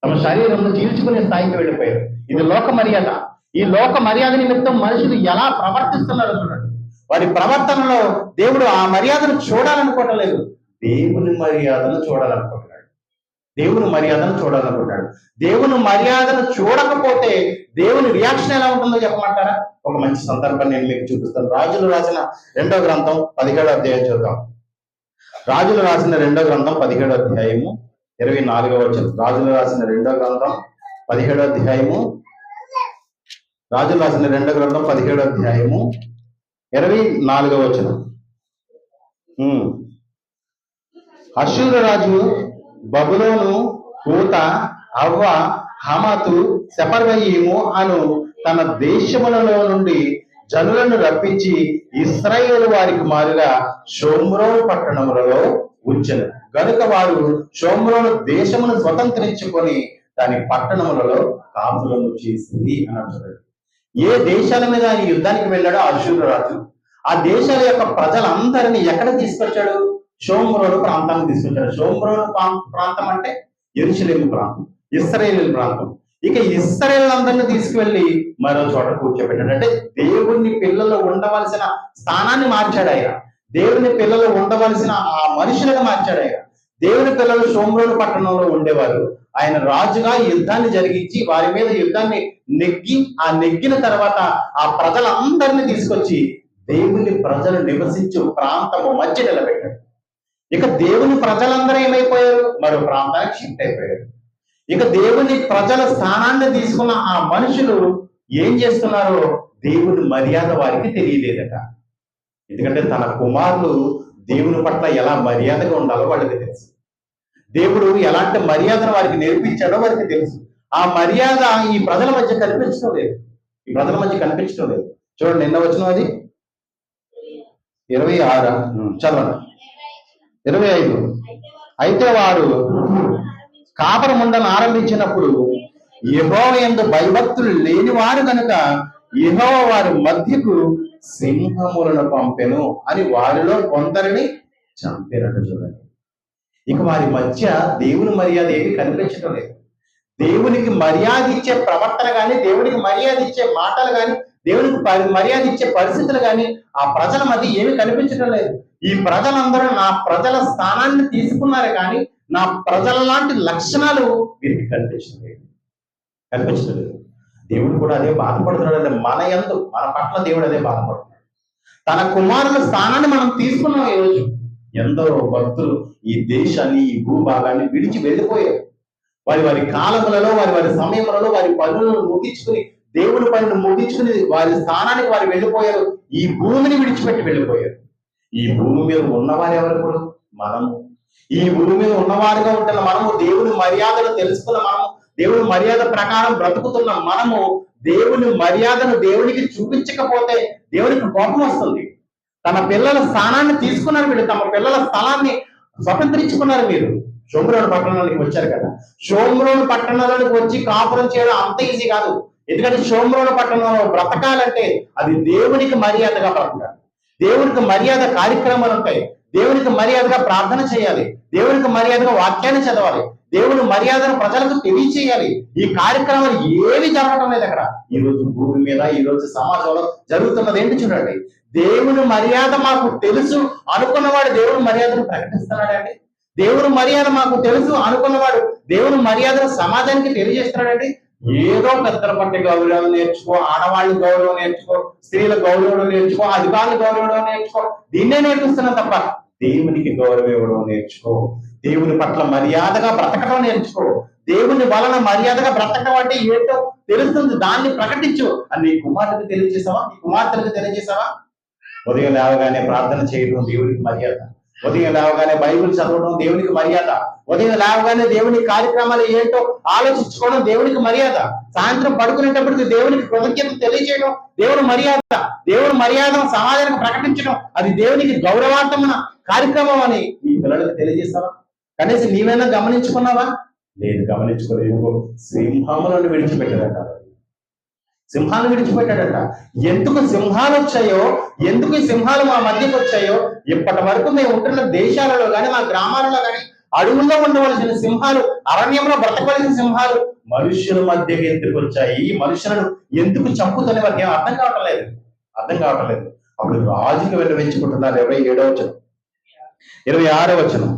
తమ శరీరమును చీల్చుకునే స్థాయికి వెళ్ళిపోయారు. ఇది లోక మర్యాద. ఈ లోక మర్యాద నిమిత్తం మనుషులు ఎలా ప్రవర్తిస్తున్నారో చూడండి. వారి ప్రవర్తనలో దేవుడు ఆ మర్యాదను చూడాలనుకోవటం లేదు, దేవుని మర్యాదను చూడాలనుకుంటున్నాడు. దేవుని మర్యాదను చూడాలనుకుంటాడు. దేవుని మర్యాదను చూడకపోతే దేవుని రియాక్షన్ ఎలా ఉంటుందో చెప్పమంటారా? ఒక మంచి సందర్భాన్ని నేను మీకు చూపిస్తాను. రాజులు రాసిన 2వ గ్రంథం 17వ అధ్యాయం చూద్దాం. రాజులు రాసిన 2వ గ్రంథం 17వ అధ్యాయము 24వ వచనం. రాజులు రాసిన 2వ గ్రంథం 17వ అధ్యాయము, రాజులు రాసిన 2వ గ్రంథం 17వ అధ్యాయము 24వ వచనం. అష్షూరు రాజు బబులోను, కూత, అవ్వ, హమాతు, సెపర్వయీము అను తన దేశములలో నుండి జనులను రప్పించి ఇశ్రాయేలు వారికి మారుగా షోమ్రోను పట్టణములలో ఉంచెను. గనుక వారు షోమ్రోను దేశమును స్వతంత్రించుకొని దాని పట్టణములలో కాపురము చేసింది అని అంటున్నాడు. ఏ దేశాల మీద ఆయన యుద్ధానికి వెళ్ళాడో అష్షూరు రాజు ఆ దేశాల యొక్క ప్రజలందరినీ ఎక్కడ తీసుకొచ్చాడు? షోమ్రోను ప్రాంతానికి తీసుకొచ్చాడు. షోమ్రోను ప్రాంతం అంటే యెరూషలేము ప్రాంతం, ఇశ్రాయేలు ప్రాంతం. ఇక ఇశ్రాయేలులందరినీ తీసుకువెళ్ళి మరో చోట కూర్చోబెట్టాడు. అంటే దేవుని పిల్లలు ఉండవలసిన స్థానాన్ని మార్చాడు ఆయన. దేవుని పిల్లలు ఉండవలసిన ఆ మనుషులను మార్చాడు ఆయన. దేవుని పిల్లలు షోమ్రోను పట్టణంలో ఉండేవారు. ఆయన రాజుగా యుద్ధాన్ని జరిగించి వారి మీద యుద్ధాన్ని నెగ్గి ఆ నెగ్గిన తర్వాత ఆ ప్రజలందరినీ తీసుకొచ్చి దేవుని ప్రజలు నివసించు ప్రాంతము మధ్య నిలబెట్టాడు. ఇక దేవుని ప్రజలందరూ ఏమైపోయారు? మరో ప్రాంతానికి షిఫ్ట్ అయిపోయారు. ఇక దేవుని ప్రజల స్థానాన్ని తీసుకున్న ఆ మనుషులు ఏం చేస్తున్నారో దేవుని మర్యాద వారికి తెలియలేదట. ఎందుకంటే తన కుమారులు దేవుని పట్ల ఎలా మర్యాదగా ఉండాలో వాళ్ళకి తెలుసు. దేవుడు ఎలాంటి మర్యాదను వారికి నేర్పించాడో వారికి తెలుసు. ఆ మర్యాద ఈ ప్రజల మధ్య కనిపించడం లేదు. ఈ ప్రజల మధ్య కనిపించడం లేదు. చూడండి, నిన్న వచ్చిన అది 26 చదవండి. 25. అయితే వారు కాపురం ఉండను ఆరంభించినప్పుడు యెహోవా యందు భయభక్తులు లేనివారు కనుక యెహోవా వారి మధ్యకు సింహములను పంపెను అని వారిలో కొందరిని చంపినట్టు చూడండి. ఇక వారి మధ్య దేవుని మర్యాద ఏమి కనిపించడం లేదు. దేవునికి మర్యాద ఇచ్చే ప్రవర్తన కానీ, దేవునికి మర్యాద ఇచ్చే మాటలు కానీ, దేవునికి మర్యాద ఇచ్చే పరిస్థితులు కానీ ఆ ప్రజల మధ్య ఏమి కనిపించడం లేదు. ఈ ప్రజలందరూ నా ప్రజల స్థానాన్ని తీసుకున్నారు కానీ నా ప్రజల లాంటి లక్షణాలు వీరికి కనిపించడం లేదు. దేవుడు కూడా అదే బాధపడుతున్నాడు. మన పట్ల దేవుడు అదే బాధపడుతున్నాడు. తన కుమారుల స్థానాన్ని మనం తీసుకున్నాం. ఈరోజు ఎందరో భక్తులు ఈ దేశాన్ని, ఈ భూభాగాన్ని విడిచి వెళ్ళిపోయారు. వారి కాలములలో, వారి సమయములలో వారి పనులను ముగించుకుని, దేవుని పనులను ముగించుకుని వారి స్థానానికి వారు వెళ్ళిపోయారు. ఈ భూమిని విడిచిపెట్టి వెళ్ళిపోయారు. ఈ భూమి మీద ఉన్నవారు ఎవరు? మనము. ఈ భూమి మీద ఉన్నవారుగా ఉంటున్న మనము, దేవుని మర్యాదను తెలుసుకున్న మనము, దేవుని మర్యాద ప్రకారం బ్రతుకుతున్న మనము, దేవుని మర్యాదను దేవునికి చూపించకపోతే దేవునికి కోపం వస్తుంది. తన పిల్లల స్థానాన్ని తీసుకున్నారు వీళ్ళు. తమ పిల్లల స్థలాన్ని స్వతంత్రించుకున్నారు. మీరు షోమ్రోను పట్టణానికి వచ్చారు కదా. షోమ్రోను పట్టణాలకు వచ్చి కాపురం చేయడం అంత ఈజీ కాదు. ఎందుకంటే షోమ్రోను పట్టణంలో బ్రతకాలంటే అది దేవునికి మర్యాదగా బ్రతకాలి. దేవునికి మర్యాద కార్యక్రమాలు ఉంటాయి. దేవునికి మర్యాదగా ప్రార్థన చేయాలి. దేవునికి మర్యాదగా వాక్యాన్ని చదవాలి. దేవుని మర్యాదను ప్రజలకు తెలియచేయాలి. ఈ కార్యక్రమాలు ఏవి జరగడం లేదు అక్కడ. ఈ రోజు భూమి మీద, ఈ రోజు సమాజంలో జరుగుతున్నది ఏంటి చూడండి. దేవుని మర్యాద మాకు తెలుసు అనుకున్నవాడు దేవుని మర్యాదను ప్రకటిస్తున్నాడండి. దేవుని మర్యాద మాకు తెలుసు అనుకున్నవాడు దేవుని మర్యాదను సమాజానికి తెలియజేస్తున్నాడండి. ఏదో పెద్దల పట్టి గౌరవం నేర్చుకో, ఆడవాళ్ళ గౌరవం నేర్చుకో, స్త్రీల గౌరవం నేర్చుకో, అధికారుల గౌరవం నేర్చుకో, దీన్నే నేర్పిస్తున్నాం తప్ప దేవునికి గౌరవం ఇవ్వడం నేర్చుకో. దేవుని పట్ల మర్యాదగా బ్రతకడం నేర్చుకో. దేవుని వలన మర్యాదగా బ్రతకడం అంటే ఏంటో తెలుస్తుంది. దాన్ని ప్రకటించు. అని నీ కుమారుడికి తెలియజేసావా? నీ కుమార్తెలకు తెలియజేసావా? ఉదయం లేవగానే ప్రార్థన చేయడం దేవునికి మర్యాద. ఉదయం లేవగానే బైబిల్ చదవడం దేవునికి మర్యాద. ఉదయం లేవగానే దేవుని కార్యక్రమాలు ఏంటో ఆలోచించుకోవడం దేవునికి మర్యాద. సాయంత్రం పడుకునేటప్పటికి దేవునికి కృతజ్ఞత తెలియజేయడం దేవుని మర్యాద. దేవుని మర్యాదను సమాజానికి ప్రకటించడం అది దేవునికి గౌరవార్థమైన కార్యక్రమం అని నీ పిల్లలకు తెలియజేస్తావా? కనీసం నీవైనా గమనించుకున్నావా? లేదు, గమనించుకోలేదు. సింహములను విడిచిపెట్టాడట. సింహాలు విడిచిపెట్టాడట. ఎందుకు సింహాలు వచ్చాయో, ఎందుకు ఈ సింహాలు మా మధ్యకు వచ్చాయో, ఇప్పటి వరకు మేము ఉంటున్న దేశాలలో కానీ, మా గ్రామాలలో కానీ అడవుల్లో ఉండవలసిన సింహాలు, అరణ్యంలో బ్రతకవలసిన సింహాలు మనుషుల మధ్యకి ఎందుకు వచ్చాయి? ఈ మనుషులను ఎందుకు చంపుతున్న వారికి ఏం అర్థం కావటం లేదు. అప్పుడు రాజుకి విన్నవించుకుంటున్నారు. 27వ వచనం, 26వ వచనం.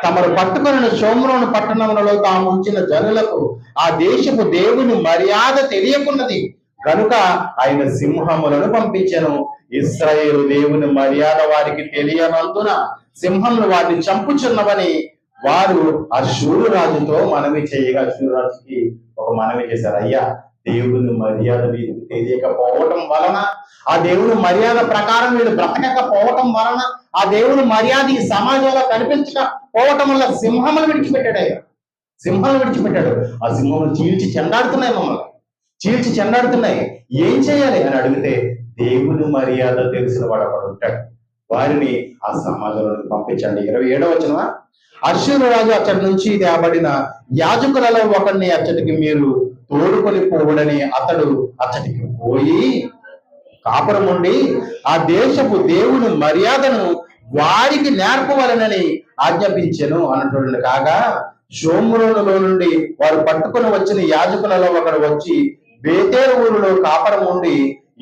తమరు పట్టుకున్న షోమ్రోను పట్టణములలో తాము ఉంచిన జనులకు ఆ దేశపు దేవుని మర్యాద తెలియకున్నది కనుక ఆయన సింహములను పంపించెను. ఇశ్రాయేలు దేవుని మర్యాద వారికి తెలియనందున సింహములు వారిని చంపుచున్నవని వారు అష్షూరు రాజుతో మనవి చేయగా, అష్షూరు రాజుకి ఒక మనవి చేశారు. అయ్యా, దేవుని మర్యాద వీరికి తెలియకపోవటం వలన, ఆ దేవుని మర్యాద ప్రకారం వీళ్ళు బ్రతకకపోవటం వలన, ఆ ఆ దేవుని మర్యాద ఈ సమాజంలో కనిపించకపోవటం వల్ల సింహములు విడిచిపెట్టాడు ఆయన. సింహాలు విడిచిపెట్టాడు. ఆ సింహములు చీల్చి చెండాడుతున్నాయి, మమ్మల్ని చీల్చి చెండాడుతున్నాయి. ఏం చేయాలి అని అడిగితే దేవుని మర్యాద తెలిసిన వాడు అక్కడ ఉంటాడు. వారిని ఆ సమాజంలో పంపించండి. 27వ వచనమా, అశ్షూరు రాజు అక్కడి నుంచి తేబడిన యాజకులలో ఒకరిని అచ్చటికి మీరు తోడుకొని పోవడని అతడు అచ్చటికి పోయి కాపురం ఉండి ఆ దేశపు దేవుని మర్యాదను వారికి నేర్పవలనని ఆజ్ఞాపించెను అన్నటువంటి. కాగా షోమ్రోనులో నుండి వారు పట్టుకుని వచ్చిన యాజకులలో ఒకడు వచ్చి బేతేలు ఊరిలో కాపురం ఉండి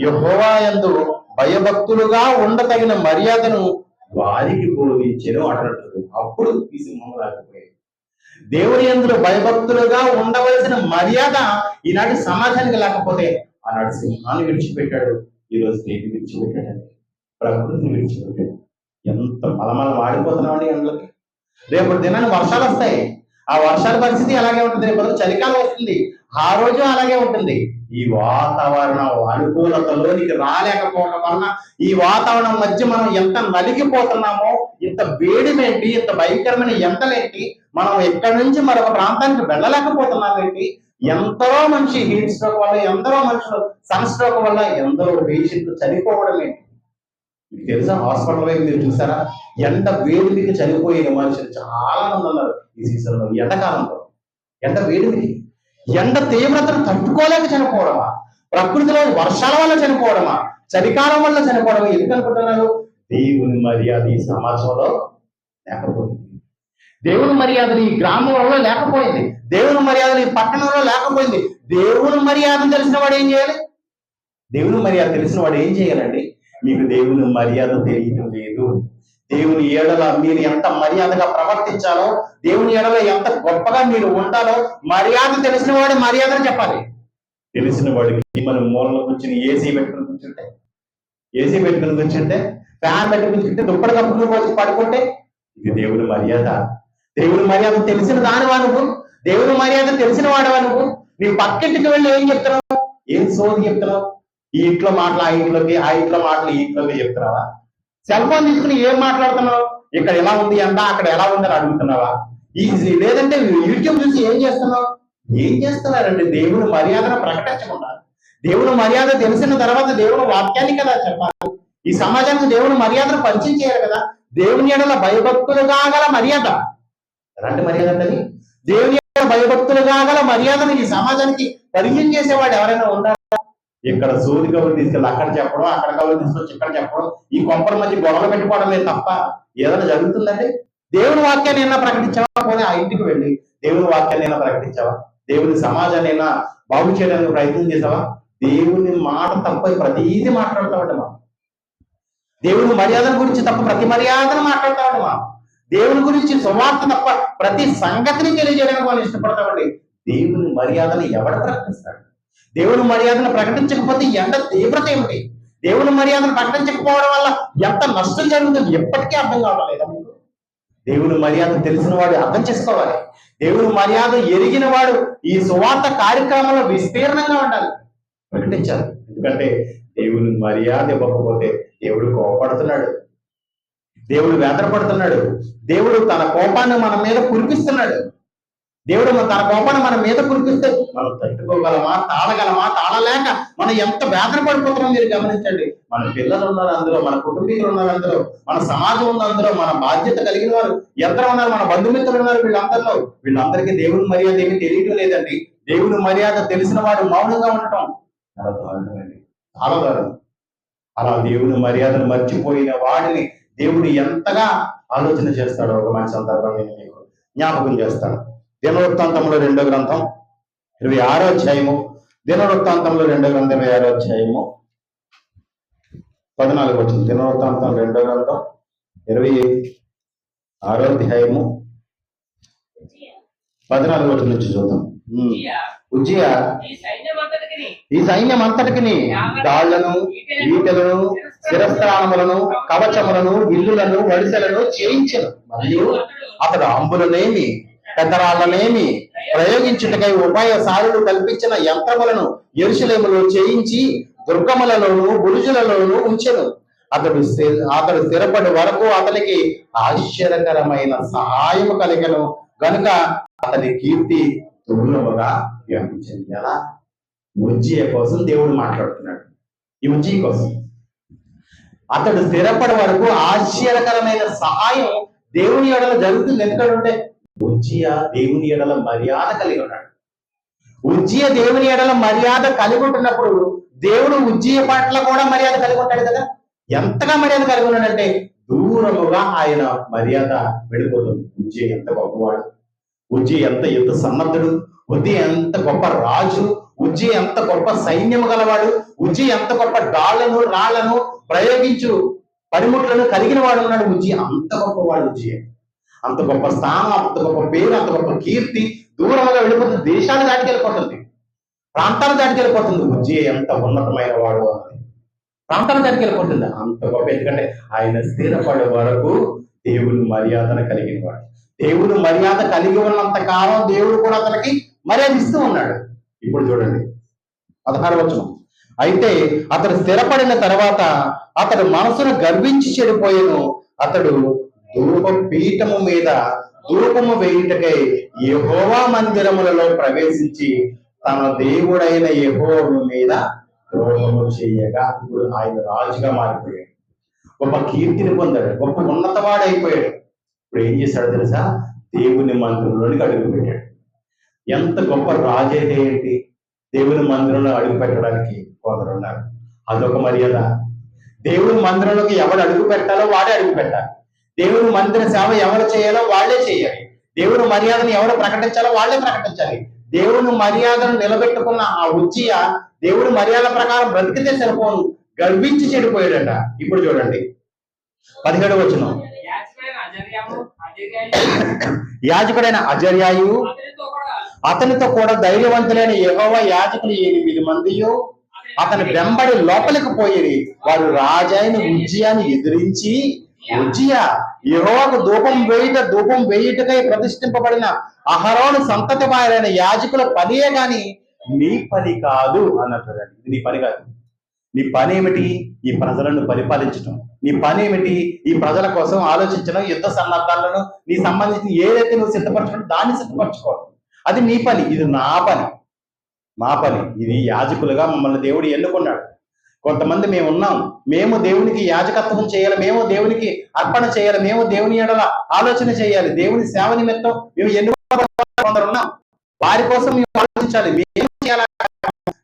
యెహోవా యందు భయభక్తులుగా ఉండతగిన మర్యాదను వారికి బోధించెను అన్నట్టు. అప్పుడు ఈ సింహం లేకపోయాయి. దేవుని యందు భయభక్తులుగా ఉండవలసిన మర్యాద ఈనాటి సమాజానికి లేకపోతే ఆనాడు సింహాన్ని విడిచిపెట్టాడు, ఈరోజు దేన్ని విడిచిపెట్టాడండి? ప్రకృతిని విడిచిపెట్టాడు. ఎంత మలమల మాడిపోతున్నామండి ఎండలకి. రేపటి దినాన్ని వర్షాలు వస్తాయి. ఆ వర్షాల పరిస్థితి అలాగే ఉంటుంది. రేపు చలికాలం వస్తుంది, ఆ రోజు అలాగే ఉంటుంది. ఈ వాతావరణ అనుకూలతలోనికి రాలేకపోవడం వలన ఈ వాతావరణం మధ్య మనం ఎంత నలిగిపోతున్నామో, ఇంత వేడిమేంటి, ఇంత భయంకరమైన ఎండలేంటి, మనం ఎక్కడి నుంచి మరొక ప్రాంతానికి వెళ్ళలేకపోతున్నామేంటి, ఎందరో మనిషి హీట్ స్ట్రోక్ వల్ల, ఎందరో మనుషులు సన్ స్ట్రోక్ వల్ల ఎందరో పేషెంట్లు చనిపోవడం ఏంటి మీకు తెలుసా? హాస్పిటల్ వైపు మీరు చూసారా? ఎండ వేడిమికి చనిపోయిన మనుషులు చాలా మంది ఉన్నారు ఈ సీజన్లో. ఎండాకాలంలో ఎండ వేడిమికి, ఎండ తీవ్రతను తట్టుకోలేక చనిపోవడమా, ప్రకృతిలో వర్షాల వల్ల చనిపోవడమా, చలికాలం వల్ల చనిపోవడమా? ఎందుకు అనుకుంటున్నారు? దేవుని మర్యాద ఈ సమాజంలో లేకపోయింది. దేవుని మర్యాదలు ఈ గ్రామంలో లేకపోయింది. దేవుని మర్యాదలు ఈ పట్టణంలో లేకపోయింది. దేవుని మర్యాద తెలిసిన వాడు ఏం చేయాలి? దేవుని మర్యాద తెలిసిన వాడు ఏం చేయాలండి? మీకు దేవుని మర్యాద తెలియటం లేదు. దేవుని ఏడల మీరు ఎంత మర్యాదగా ప్రవర్తించాలో, దేవుని ఏడల ఎంత గొప్పగా మీరు ఉండాలో మర్యాద తెలిసిన వాడు మర్యాదను చెప్పాలి. తెలిసిన వాడికి మనం మూలలో కూర్చుని ఏసీ పెట్టుకుని కూర్చుంటే, ఫ్యాన్ పెట్టుకుని కూర్చుంటే, దుప్పటి కప్పుకుని వచ్చి పడుకుంటే ఇది దేవుని మర్యాద? దేవుని మర్యాద తెలిసిన దానివా నువ్వు? దేవుని మర్యాద తెలిసిన వాడవా నువ్వు? నీ పక్కింటికి వెళ్ళి ఏం చెప్తున్నావు? ఏం సోది చెప్తున్నావు? ఈ ఇంట్లో మాటలు ఆ ఇంట్లోకి, ఆ ఇంట్లో మాటలు ఈ ఇంట్లోకి చెప్తున్నావా? సెల్ ఫోన్ తీసుకుని ఏం మాట్లాడుతున్నావు? ఇక్కడ ఎలా ఉంది ఎండ, అక్కడ ఎలా ఉందని అడుగుతున్నావా? లేదంటే యూట్యూబ్ చూసి ఏం చేస్తున్నావు? ఏం చేస్తున్నారండి? దేవుని మర్యాదను ప్రకటించకుండా, దేవుని మర్యాద తెలిసిన తర్వాత దేవుని వాక్యాన్ని కదా చెప్పాలి. ఈ సమాజానికి దేవుని మర్యాదను పరిచయం చేయాలి కదా. దేవుని ఎడల భయభక్తులుగా గల మర్యాద, ఎలాంటి మర్యాద అంటది? దేవుని ఎడల భయభక్తులుగా గల మర్యాదను ఈ సమాజానికి పరిచయం చేసేవాడు ఎవరైనా ఉన్నారా? ఇక్కడ సూది కబురు తీసుకెళ్ళి అక్కడ చెప్పడం, అక్కడ కబురు తీసుకొచ్చి ఇక్కడ చెప్పడం, ఈ కొంపల మధ్య గొడవలు పెట్టుకోవడమే తప్ప ఏదైనా జరుగుతుందండి? దేవుని వాక్యాన్ని అయినా ప్రకటించావా? పోనీ ఆ ఇంటికి వెళ్ళి దేవుని వాక్యాన్ని అయినా ప్రకటించావా? దేవుని సమాజాన్ని అయినా బాగు చేయడానికి ప్రయత్నం చేసావా? దేవుని మాట తప్ప ప్రతిదీ మాట్లాడతామంటమా? దేవుని మర్యాదల గురించి తప్ప ప్రతి మర్యాదను మాట్లాడతామంటమా? దేవుని గురించి సువార్త తప్ప ప్రతి సంగతిని తెలియజేయడానికి వాళ్ళు ఇష్టపడతామండి. దేవుని మర్యాదను ఎవడు ప్రకటిస్తాడు? దేవుని మర్యాదను ప్రకటించకపోతే ఎంత తీవ్రత ఏమిటి? దేవుని మర్యాదను ప్రకటించకపోవడం వల్ల ఎంత నష్టం జరుగుతుంది ఎప్పటికీ అర్థం కావడం లేదా మీకు? దేవుని మర్యాద తెలిసిన వాడు అర్థం చేసుకోవాలి. దేవుని మర్యాద ఎరిగిన వాడు ఈ సువార్త కార్యక్రమంలో విస్తీర్ణంగా ఉండాలి, ప్రకటించాలి. ఎందుకంటే దేవుని మర్యాద ఇవ్వకపోతే దేవుడు కోపడుతున్నాడు, దేవుడు వేదనపడుతున్నాడు, దేవుడు తన కోపాన్ని మన మీద కురిపిస్తున్నాడు. దేవుడు తన కోపాన్ని మన మీద కురిపిస్తే మనం తట్టుకోగలమా, తాళగలమా? తాళలేక మనం ఎంత వేదన పడిపోతున్నాం మీరు గమనించండి. మన పిల్లలు ఉన్నారు అందులో, మన కుటుంబీకులు ఉన్నారు అందులో, మన సమాజం ఉంది అందులో, మన బాధ్యత కలిగిన వారు ఎందరో ఉన్నారు, మన బంధుమిత్రులు ఉన్నారు. వీళ్ళందరికీ దేవుని మర్యాద ఏమీ తెలియటం లేదండి. దేవుని మర్యాద తెలిసిన వాడు మౌనంగా ఉండటం చాలా దారుణమండి, చాలా దారుణం. అలా దేవుని మర్యాదను మర్చిపోయిన వాడిని దేవుడు ఎంతగా ఆలోచన చేస్తాడో ఒక మంచి సందర్భం నేను మీకు జ్ఞాపకం చేస్తాను. దినవృత్తాంతంలో 2వ గ్రంథం 26వ అధ్యాయము, దినవృత్తాంతంలో 2వ గ్రంథం 26వ అధ్యాయము 14 వచ్చింది. దినవృత్తాంతం 2వ గ్రంథం 26వ అధ్యాయము 14 వచ్చిన నుంచి చూద్దాం. ఉజ్జియా ఈ సైన్యం అంతటికి తాళ్లను, ఈటెలను, శిరస్త్రాణములను, కవచములను, విల్లులను, వడిసెలను చేయించను. మరియు అతడు అంబులనేమి పెద్దరాళ్లనేమి ప్రయోగించుటకై ఉపాయసారులు కల్పించిన యంత్రములను యెరూషలేములో చేయించి దుర్గములలోను బురుజులలోను ఉంచెను. అతడు స్థిరపడి వరకు అతనికి ఆశ్చర్యకరమైన సహాయము కలిగను గనుక అతని కీర్తి దూరముగా వ్యాపించింది. ఎలా? ఉజ్జియ కోసం దేవుడు మాట్లాడుతున్నాడు. ఈ ఉజ్జియ కోసం అతడు స్థిరపడి వరకు ఆశ్చర్యకరమైన సహాయం దేవుని ఎడల జరుగుతుంది. ఎందుకంటే ఉజ్జియ దేవుని ఎడల మర్యాద కలిగి ఉన్నాడు. ఉజ్జియ దేవుని ఎడల మర్యాద కలిగి ఉంటున్నప్పుడు దేవుడు ఉజ్జియ పట్ల కూడా మర్యాద కలిగి ఉంటాడు కదా. ఎంతగా మర్యాద కలిగి ఉన్నాడంటే దూరముగా ఆయన మర్యాద వెళ్ళిపోతుంది. ఉజ్జియ ఎంత గొప్పవాడు, ఉజ్జియ ఎంత యుద్ధ సన్నద్ధుడు, ఉజ్జియ ఎంత గొప్ప రాజు, ఉజ్జియ ఎంత గొప్ప సైన్యము గలవాడు, ఉజ్జియ ఎంత గొప్ప డాళ్లను రాళ్లను ప్రయోగించు పనిముట్లను కలిగిన వాడు ఉన్నాడు. ఉజ్జియ అంత గొప్పవాడు. ఉజ్జియ అంత గొప్ప స్థానం, అంత గొప్ప పేరు, అంత గొప్ప కీర్తి దూరంగా వెళ్ళిపోతుంది. దేశాలు దాటికెళ్ళిపోతుంది, ప్రాంతాలు దాటికెళ్ళిపోతుంది. ఉజ్జియ ఎంత ఉన్నతమైన వాడు అన్నది ప్రాంతాలు దాటికెళ్ళిపోతుంది. అంత గొప్ప. ఎందుకంటే ఆయన స్థిరపడే వరకు దేవుని మర్యాదను కలిగిన వాడు. దేవుని మర్యాద కలిగి ఉన్నంత కాలం దేవుడు కూడా అతనికి మర్యాద ఇస్తూ ఉన్నాడు. ఇప్పుడు చూడండి 16వ వచనం. అయితే అతడు స్థిరపడిన తర్వాత అతడు మనసును గర్వించి చెడిపోయాను. అతడు ధూపపీఠము మీద ధూపము వేయుటకై యెహోవా మందిరములలో ప్రవేశించి తన దేవుడైన యెహోవా మీద ద్రోహము చేయగా ఇప్పుడు ఆయన రాజుగా మారిపోయాడు. గొప్ప కీర్తిని పొందాడు, గొప్ప ఉన్నతవాడు అయిపోయాడు. ఇప్పుడు ఏం చేశాడో తెలుసా? దేవుని మందిరంలోనికి అడుగు పెట్టాడు. ఎంత గొప్ప రాజు అయితే ఏంటి, దేవుని మందిరంలో అడుగు పెట్టడానికి కొందరు ఉన్నారు. అదొక మర్యాద. దేవుని మందిరంలోకి ఎవడు అడుగు పెట్టాలో వాడే అడుగు పెట్టాలి. దేవుని మందిర సేవ ఎవరు చేయాలో వాళ్ళే చేయాలి. దేవుని మర్యాదను ఎవరు ప్రకటించాలో వాళ్ళే ప్రకటించాలి. దేవుని మర్యాదను నిలబెట్టుకున్న ఆ ఉజ్జియ దేవుడి మర్యాద ప్రకారం బ్రతికితే సరిపోను, గర్వించి చెడిపోయాడట. ఇప్పుడు చూడండి 17వ వచనం. యాజకుడైన అజర్యాయు అతనితో కూడా ధైర్యవంతులైన యెహోవా యాజకులు 8 మందియు అతని వెంబడి లోపలికి పోయి వారు రాజైన ఉజ్జియాని ఎదిరించి, ఉజ్జియా యెహోవాకు ధూపం వేయుటకై ప్రతిష్ఠింపబడిన అహరోను సంతతి వారైన యాజకుల పనియే గాని నీ పని కాదు అన్నట్టు. ఇది నీ పని కాదు. నీ పని ఏమిటి? ఈ ప్రజలను పరిపాలించడం. నీ పని ఏమిటి? ఈ ప్రజల కోసం ఆలోచించడం, యుద్ధ సన్నద్ధాలను నీ సంబంధించిన ఏదైతే నువ్వు సిద్ధపరచడం దాన్ని సిద్ధపరచుకోవడం. అది నీ పని. ఇది నా పని, మా పని. ఇది యాజకులుగా మమ్మల్ని దేవుడు ఎన్నుకున్నాడు. కొంతమంది మేము ఉన్నాం, మేము దేవునికి యాజకత్వం చేయాలి, మేము దేవునికి అర్పణ చేయాలి, మేము దేవుని ఎడల ఆలోచన చేయాలి, దేవుని సేవ నిమిత్తం మేము ఎన్నుకోబడిన కొందరు ఉన్నాం. వారి కోసం మేము ఆలోచించాలి. మేము చేయాలి,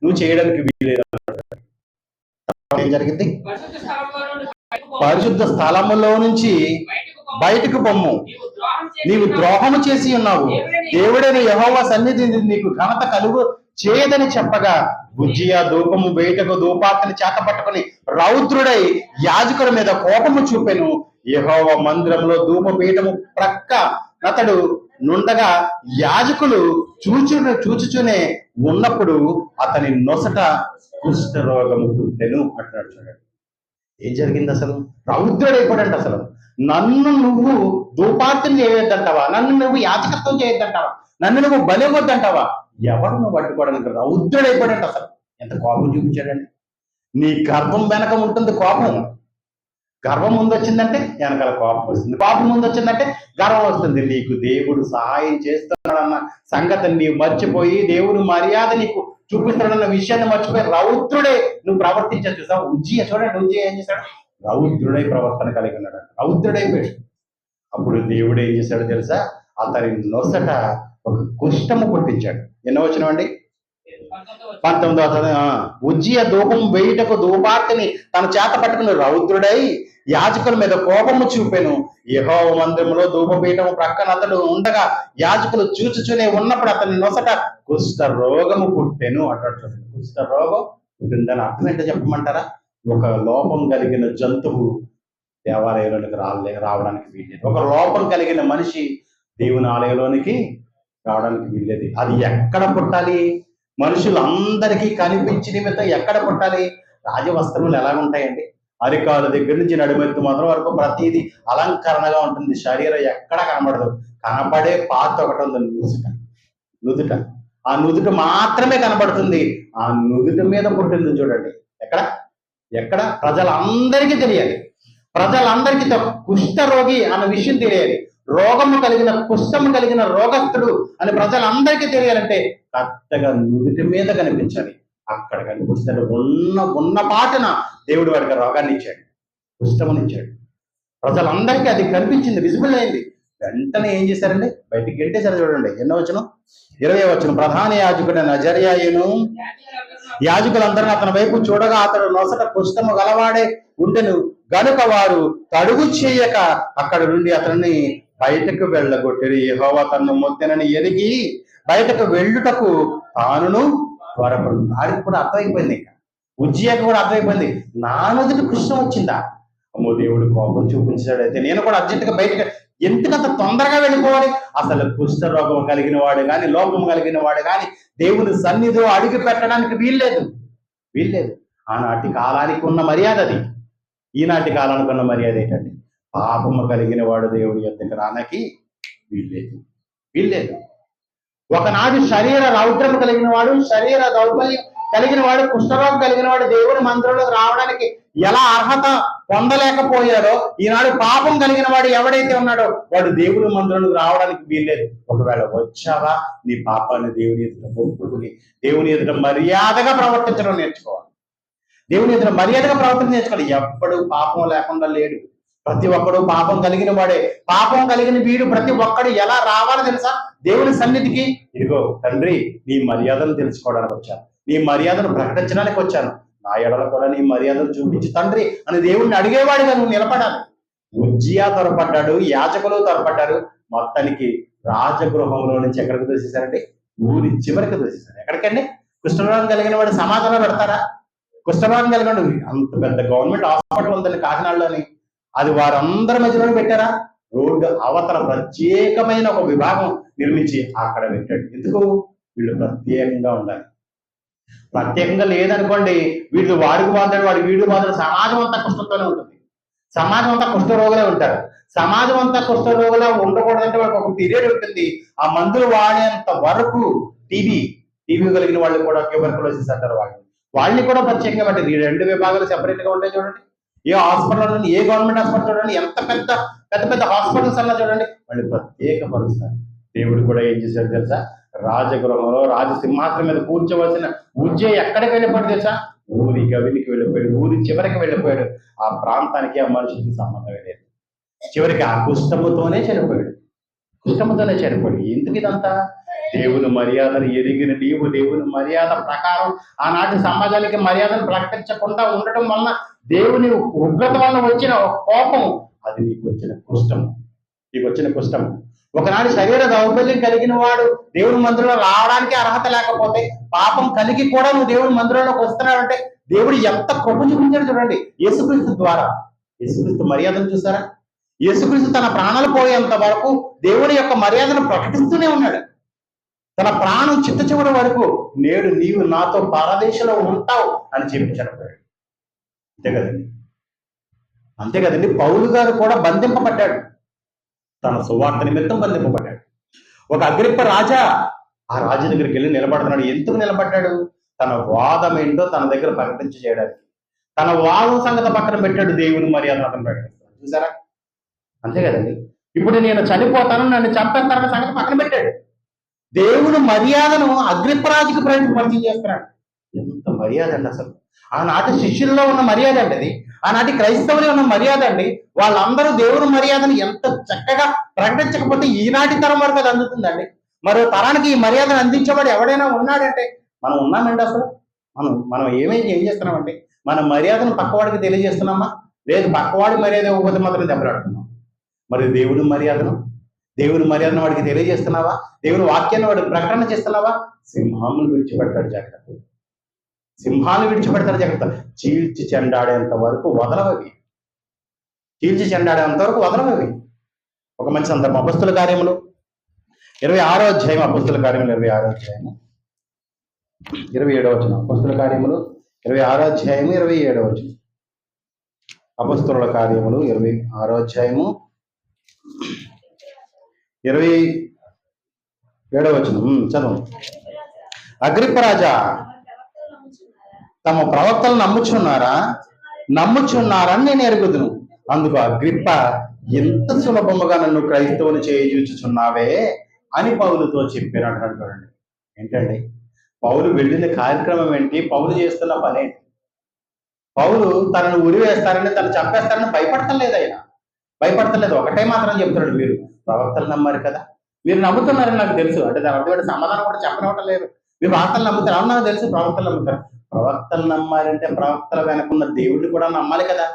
నువ్వు చేయడానికి వీలేదు. ఏం జరిగింది? పరిశుద్ధ స్థలములో నుంచి బయటకు పొమ్ము, నీవు ద్రోహము చేసి ఉన్నావు, దేవుడైన యెహోవా సన్నిధి నీకు ఘనత కలుగు చేయదని చెప్పగా ఉజ్జియా ధూపము వేయుటకు ధూపార్తిని చేత పట్టుకుని రౌద్రుడై యాజకుల మీద కోపము చూపెను. యెహోవా మందిరంలో ధూపపీఠము ప్రక్క అతడు నుండగా యాజకులు చూచుచునే ఉన్నప్పుడు అతని నొసట కుష్ఠ రోగము పుట్టెను అంటున్నాడు. చూడండి ఏం జరిగింది అసలు. రౌద్రుడైపోయాడంట. అసలు నన్ను నువ్వు ధూపార్తిని చేయొద్దంటావా, నన్ను నువ్వు యాజకత్వం చేయొద్దంటావా, నన్ను నువ్వు బలివద్దంటావా, ఎవరు నువ్వు పట్టుకోవడానికి రౌద్రుడైపోయాడంట. అసలు ఎంత కోపం చూపించాడండి. నీ గర్వం వెనక ఉంటుంది కోపం. గర్వం ముందు వచ్చిందంటే వెనకాల కోపం వస్తుంది, కోపం ముందు వచ్చిందంటే గర్వం వస్తుంది. నీకు దేవుడు సహాయం చేస్తున్నాడన్న సంగతిని నీవు మర్చిపోయి, దేవుని మర్యాద నీకు చూపిస్తున్నాడన్న విషయాన్ని మర్చిపోయి రౌద్రుడే నువ్వు ప్రవర్తించా. చూసావు ఉజ్జియ. చూడండి ఉజ్జియ ఏం చేశాడు? రౌద్రుడై ప్రవర్తన కలిగి ఉన్నాడు, రౌద్రుడైపోయాడు. అప్పుడు దేవుడు ఏం చేశాడో తెలుసా? అతని నొసట ఒక కుష్ఠము పుట్టించాడు. ఎన్నో వచనం అండి? 19వ. ఉజ్జియ ధూపం వేయుటకు ధూపార్తిని తన చేత పట్టుకుని రౌద్రుడై యాజకుల మీద కోపము చూపెను. యెహోవా మందిరములో ధూపపీఠము ప్రక్కన అతడు ఉండగా యాజకులు చూచుచునే ఉన్నప్పుడు అతని నొసట కుష్ఠ రోగము పుట్టెను అంటాడు. కుష్ఠ రోగం పుట్టిందని అర్థం ఏంటో చెప్పమంటారా? ఒక లోపం కలిగిన జంతువు దేవాలయంలోనికి రావడానికి వీల్లేదు. ఒక లోపం కలిగిన మనిషి దేవుని ఆలయంలోనికి రావడానికి వీల్లేదు. అది ఎక్కడ పుట్టాలి? మనుషులందరికీ కనిపించి నిమిత్తం ఎక్కడ పుట్టాలి? రాజవస్త్రములు ఎలా ఉంటాయండి? అరికాల దగ్గర నుంచి నడుమెత్తు మాత్రం వరకు ప్రతిదీ అలంకరణగా ఉంటుంది. శరీరం ఎక్కడ కనబడదు. కనపడే పాత్ర ఒకటి ఉంది, నుదుట. ఆ నుదుట మాత్రమే కనబడుతుంది. ఆ నుదుట మీద పుట్టింది చూడండి. ఎక్కడ? ఎక్కడ? ప్రజలందరికీ తెలియాలి. ప్రజలందరికీ కుష్ఠరోగి అన్న విషయం తెలియాలి. రోగము కలిగిన, కుష్ఠము కలిగిన రోగస్తుడు అని ప్రజలందరికీ తెలియాలంటే కరెక్ట్గా నుదుటి మీద కనిపించాలి. అక్కడ కనిపిస్తాడు. ఉన్న పాటన దేవుడు వాడికి రోగాన్ని ఇచ్చాడు, కుష్ఠమునిచ్చాడు. ప్రజలందరికీ అది కనిపించింది, విజిబుల్ అయింది. వెంటనే ఏం చేశారండి? బయటికి గెంటేశారు. చూడండి ఎన్నో వచనం, 20వ వచనం. ప్రధాన యాజకుడు నజర్యాయును యాజకులందరూ అతని వైపు చూడగా అతడు నొసట కుష్ఠము గలవాడే ఉండెను గనుక వారు తడుగు చేయక అక్కడ నుండి అతన్ని బయటకు వెళ్ళగొట్టిరి. యెహోవా తన్ను మొత్తెనని ఎరిగి బయటకు వెళ్ళుటకు తానును త్వరపడు. వాడికి కూడా అర్థమైపోయింది. ఇంకా ఉజ్జియాకు కూడా అర్థమైపోయింది, నా నుదుటి కుష్ఠం వచ్చిందా, అమ్మో దేవుడు కోపం చూపించాడు, అయితే నేను కూడా అర్జెంటుగా బయటకు. ఎందుకంత తొందరగా వెళ్ళిపోవాలి? అసలు కుష్ఠరోగం కలిగిన వాడు కానీ, లోపం కలిగిన వాడు కానీ దేవుని సన్నిధిలో అడుగు పెట్టడానికి వీల్లేదు. ఆనాటి కాలానికి ఉన్న మర్యాద అది. ఈనాటి కాలానికి ఉన్న మర్యాద ఏంటంటే పాపము కలిగిన వాడు దేవుడి యొద్దకు రానకి వీల్లేదు. ఒకనాడు శరీర రౌద్రము కలిగిన వాడు, శరీర దౌర్బల్యం కలిగిన వాడు, కుష్ఠరోగం కలిగిన వాడు దేవుని మందిరంలోకి రావడానికి ఎలా అర్హత పొందలేకపోయారో, ఈనాడు పాపం కలిగిన వాడు ఎవడైతే ఉన్నాడో వాడు దేవుని మందిరంలోకి రావడానికి వీల్లేదు. ఒకవేళ వచ్చావా, నీ పాపాన్ని దేవుని ఎదుట ఒప్పుకుని దేవుని ఎదుట మర్యాదగా ప్రవర్తించడం నేర్చుకోవాలి. దేవుని ఎదుట మర్యాదగా ప్రవర్తన నేర్చుకోవాలి. ఎప్పుడు పాపం లేకుండా లేడు. ప్రతి ఒక్కడు పాపం కలిగిన వాడే. పాపం కలిగిన వీడు ప్రతి ఒక్కడు ఎలా రావాలో తెలుసా? దేవుని సన్నిధికి. ఇదిగో తండ్రి, నీ మర్యాదను తెలుసుకోవడానికి వచ్చాను, నీ మర్యాదను ప్రకటించడానికి వచ్చాను, నా ఎడల కూడా నీ మర్యాదను చూపించి తండ్రి అని దేవుణ్ణి అడిగేవాడిగా నువ్వు నిలబడాలి. ఉజ్జియా త్వరపడ్డాడు, యాజకులు త్వరపడ్డారు. మొత్తానికి రాజగృహంలో నుంచి ఎక్కడికి దోసేశారండి? ఊరి చివరికి దోసేశారు. ఎక్కడికండి? కుష్ఠరోగం కలిగిన వాడు సమాధానం పెడతారా? కుష్ఠరోగం కలిగిన వాడు, అంత పెద్ద గవర్నమెంట్ హాస్పిటల్ ఉందండి కాకినాడలోని, అది వారందరి మధ్యలోనే పెట్టారా? రోడ్డు అవతల ప్రత్యేకమైన ఒక విభాగం నిర్మించి అక్కడ పెట్టాడు. ఎందుకు? వీళ్ళు ప్రత్యేకంగా ఉండాలి. ప్రత్యేకంగా లేదనుకోండి, వీళ్ళు వాడికి బాధడు, వాడి వీడు బాధడు, సమాజం అంతా కుష్ఠంతోనే ఉంటుంది. సమాజం అంతా కుష్ఠరోగులే ఉంటారు. సమాజం అంతా కుష్ఠరోగులా ఉండకూడదంటే వాళ్ళకి ఒక పీరియడ్ ఉంటుంది. ఆ మందులు వాడేంత వరకు టీబీ కలిగిన వాళ్ళు కూడా ట్యూబర్కులోసిస్ అంటారు. వాళ్ళని కూడా ప్రత్యేకంగా పెట్టారు. ఈ రెండు విభాగాలు సెపరేట్ గా ఉంటాయి. చూడండి, ఏ హాస్పిటల్, ఏ గవర్నమెంట్ హాస్పిటల్ చూడండి, ఎంత పెద్ద హాస్పిటల్స్ అన్నా చూడండి, వాళ్ళు ప్రత్యేకపరుస్తారు. దేవుడు కూడా ఏం చేశాడు తెలుసా? రాజగృహంలో రాజసింహాసనం మీద కూర్చోవలసిన ఉజ్జయ ఎక్కడికి వెళ్ళిపోయాడు తెలుసా? ఊరి గవినికి వెళ్ళిపోయాడు, ఊరి చివరికి వెళ్ళిపోయాడు. ఆ ప్రాంతానికి ఆ మనుషులకి సంబంధం లేదు. చివరికి ఆ కుష్ఠముతోనే చనిపోయాడు. ఎందుకు ఇదంతా? దేవుని మర్యాదను ఎరిగిన నీవు దేవుని మర్యాద ప్రకారం ఆనాటి సమాజానికి మర్యాదను ప్రకటించకుండా ఉండటం వలన దేవుని ఉగ్రత వలన వచ్చిన కోపం, అది నీకు వచ్చిన కుష్టం. ఒకనాడు శరీర దౌర్బల్యం కలిగిన వాడు దేవుని మందిరంలో రావడానికి అర్హత లేకపోతే, పాపం కలిగి కూడా నువ్వు దేవుని మందిరంలోకి వస్తున్నావంటే దేవుడు ఎంత కృప చూపించాడు చూడండి. యేసుక్రీస్తు ద్వారా. యేసుక్రీస్తు మర్యాదను చూసారా? యేసుక్రీస్తు తన ప్రాణాలు పోయేంత వరకు దేవుని యొక్క మర్యాదను ప్రకటిస్తూనే ఉన్నాడు. తన ప్రాణం చిట్ట చివరి వరకు, నేడు నీవు నాతో పరదేశంలో ఉంటావు అని చెప్పి చనిపోయాడు. అంతే కదండి. పౌలు గారు కూడా బంధింపబడ్డాడు, తన సువార్త నిమిత్తం బంధింపబడ్డాడు. ఒక అగ్రిప్ప రాజా, ఆ రాజు దగ్గరికి వెళ్ళి నిలబడుతున్నాడు. ఎందుకు నిలబడ్డాడు? తన వాదం ఏంటో తన దగ్గర ప్రకటించి చేయడానికి. తన వాదం సంగతి పక్కన పెట్టాడు, దేవుని మర్యాదను అతను ప్రకటిస్తాడు. చూసారా? అంతే కదండి. ఇప్పుడు నేను చనిపోతాను, నన్ను చంపేస్తానన్న సంగతి పక్కన పెట్టాడు. దేవుని మర్యాదను అగ్రిప్పరాజుకి పరిచయం చేస్తున్నాడు. ఎంత మర్యాద అండి అసలు! ఆనాటి శిష్యుల్లో ఉన్న మర్యాద అండి అది. ఆనాటి క్రైస్తవులు ఉన్న మర్యాద అండి. వాళ్ళందరూ దేవుని మర్యాదను ఎంత చక్కగా ప్రకటించకపోతే ఈనాటి తరం వరకు అది అందుతుందండి. మరో తరానికి ఈ మర్యాదను అందించేవాడు ఎవడైనా ఉన్నాడంటే మనం ఉన్నామండి. అసలు మనం ఏం చేస్తున్నామంటే మన మర్యాదను పక్కవాడికి తెలియజేస్తున్నామా? లేదు. పక్కవాడి మర్యాద ఇవ్వకపోతే మాత్రం దెబ్బలాడుతున్నాం. మరి దేవుని మర్యాదను వాడికి తెలియజేస్తున్నావా? దేవుని వాక్యాన్ని వాడికి ప్రకటన చేస్తున్నావా? సింహాలను విడిచిపెడతాడు జాగ్రత్త. చీల్చి చెండాడేంత వరకు వదలవవి. ఒక మంచి సందర్భం. అపొస్తల కార్యములు 26వ అధ్యాయం. అపొస్తల కార్యములు 26వ అధ్యాయము 27వ వచనం. అపొస్తల కార్యములు 26వ అధ్యాయము 27వ వచనం. అపొస్తలుల కార్యములు 26వ అధ్యాయము 27వ వచనం. చదువు. అగ్రిప్ప రాజా, తమ ప్రవక్తలు నమ్ముచున్నారా? నమ్ముచున్నారని నేను ఎరుగుదును. అందుకు అగ్రిప్ప, ఎంత సులభముగా నన్ను క్రైస్తవుని చేయుచుచున్నావే అని పౌలుతో చెప్పినట్టు చూడండి. ఏంటండి పౌలు వెళ్ళిన కార్యక్రమం ఏంటి? పౌలు చేస్తున్న పని ఏంటి? పౌలు తనను ఉరివేస్తారని, తను చంపేస్తారని భయపడతలేదు. ఆయన భయపడతలేదు. ఒకటే మాత్రం చెప్తున్నాడు, మీరు ప్రవక్తలు నమ్మారు కదా, మీరు నమ్ముతున్నారని నాకు తెలుసు. అంటే దాని అర్థం సమాధానం కూడా చెప్పనివ్వటం లేదు. మీరు వార్తలు నమ్ముతారు, అవును నాకు తెలుసు ప్రవక్తలు నమ్ముతారు. ప్రవక్తలు నమ్మారంటే ప్రవక్తల వెనకున్న దేవుడిని కూడా నమ్మాలి కదా.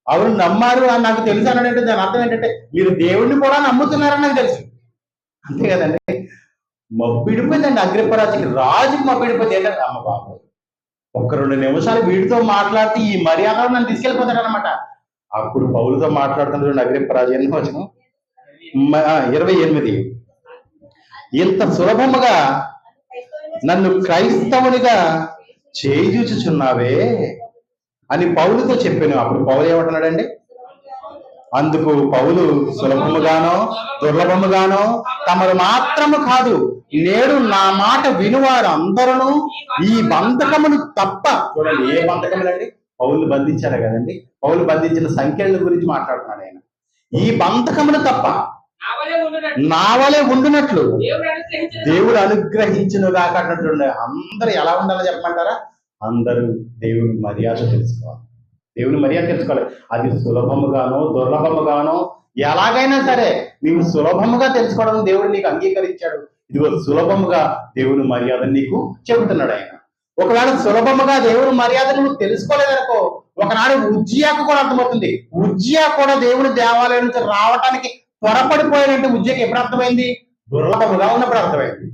అవును నమ్మారు అని నాకు తెలుసు అన్నాడంటే దాని అర్థం ఏంటంటే మీరు దేవుడిని కూడా నమ్ముతున్నారని నాకు తెలుసు. అంతే కదండి. మబ్బిడిపోయిందండి అగ్రిప్పరాజుకి. రాజుకి మబ్బిడిపోయింది. ఏంటంటే అమ్మ బాబు ఒక్క 2 నిమిషాలు వీడితో మాట్లాడితే ఈ మర్యాద నన్ను తీసుకెళ్ళిపోతాడు అనమాట. అప్పుడు పౌలుతో మాట్లాడుతున్నాడు అగ్రిప్పరాజు. ఎన్ని వచనం? 28. ఇంత సులభముగా నన్ను క్రైస్తవునిగా చేయుచుచున్నావే అని పౌలుతో చెప్పాను. అప్పుడు పౌలు ఏమంటున్నాడండి? అందుకు పౌలు, సులభముగానో దుర్లభముగానో తమరు మాత్రము కాదు, నేడు నా మాట వినువారు అందరూ ఈ బంధకమును తప్ప. చూడండి ఏ బంధకములండి? పౌలు బంధించారు కదండి. పౌలు బంధించిన సంఖ్యల గురించి మాట్లాడుతున్నాడు ఆయన. ఈ బంధకమును తప్ప నావలే ఉండునట్లు దేవుడు అనుగ్రహించునుగా అన్నట్టు. అందరూ ఎలా ఉండాలో చెప్పమంటారా? అందరూ దేవుని మర్యాద తెలుసుకోవాలి. దేవుని మర్యాద తెలుసుకోవాలి. అది సులభముగానో దుర్లభముగానో ఎలాగైనా సరే నీవు సులభముగా తెలుసుకోవడం దేవుడు నీకు అంగీకరించాడు. ఇదిగో సులభముగా దేవుని మర్యాద నీకు చెబుతున్నాడు ఆయన. ఒకవేళ సులభముగా దేవుని మర్యాద నువ్వు తెలుసుకోలేదనుకో, ఒకనాడు ఉజ్జియాకు కూడా అర్థమవుతుంది. ఉజ్జియా కూడా దేవుని దేవాలయం నుంచి రావటానికి త్వరపడిపోయాడంటే ఉజ్జియాకి ఎప్పుడు అర్థమైంది? దుర్లభముగా ఉన్నప్పుడు అర్థమైంది,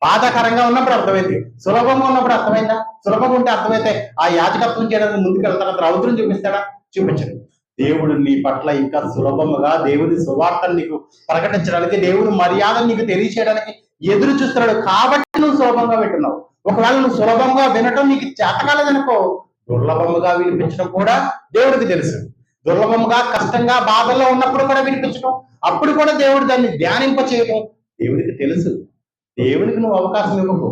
బాధాకరంగా ఉన్నప్పుడు అర్థమైంది, సులభంగా ఉన్నప్పుడు అర్థమైందా? సులభంగా ఉంటే అర్థమైతే ఆ యాజకత్వం చేయడానికి ముందుకు వెళ్తాడు, రౌద్రం చూపిస్తాడా? చూపించడు. దేవుడు నీ పట్ల ఇంకా సులభముగా దేవుని సువార్తను నీకు ప్రకటించడానికి, దేవుని మర్యాద నీకు తెలియచేయడానికి ఎదురు చూస్తున్నాడు. కాబట్టి నువ్వు సులభంగా వింటున్నావు. ఒకవేళ నువ్వు సులభంగా వినటం నీకు చేతకాలేదనుకో, దుర్లభముగా వినిపించడం కూడా దేవుడికి తెలుసు. దుర్లభముగా కష్టంగా బాధల్లో ఉన్నప్పుడు కూడా వినిపించడం, అప్పుడు కూడా దేవుడు దాన్ని ధ్యానింప చేయడం దేవుడికి తెలుసు. దేవుడికి నువ్వు అవకాశం ఇవ్వకు.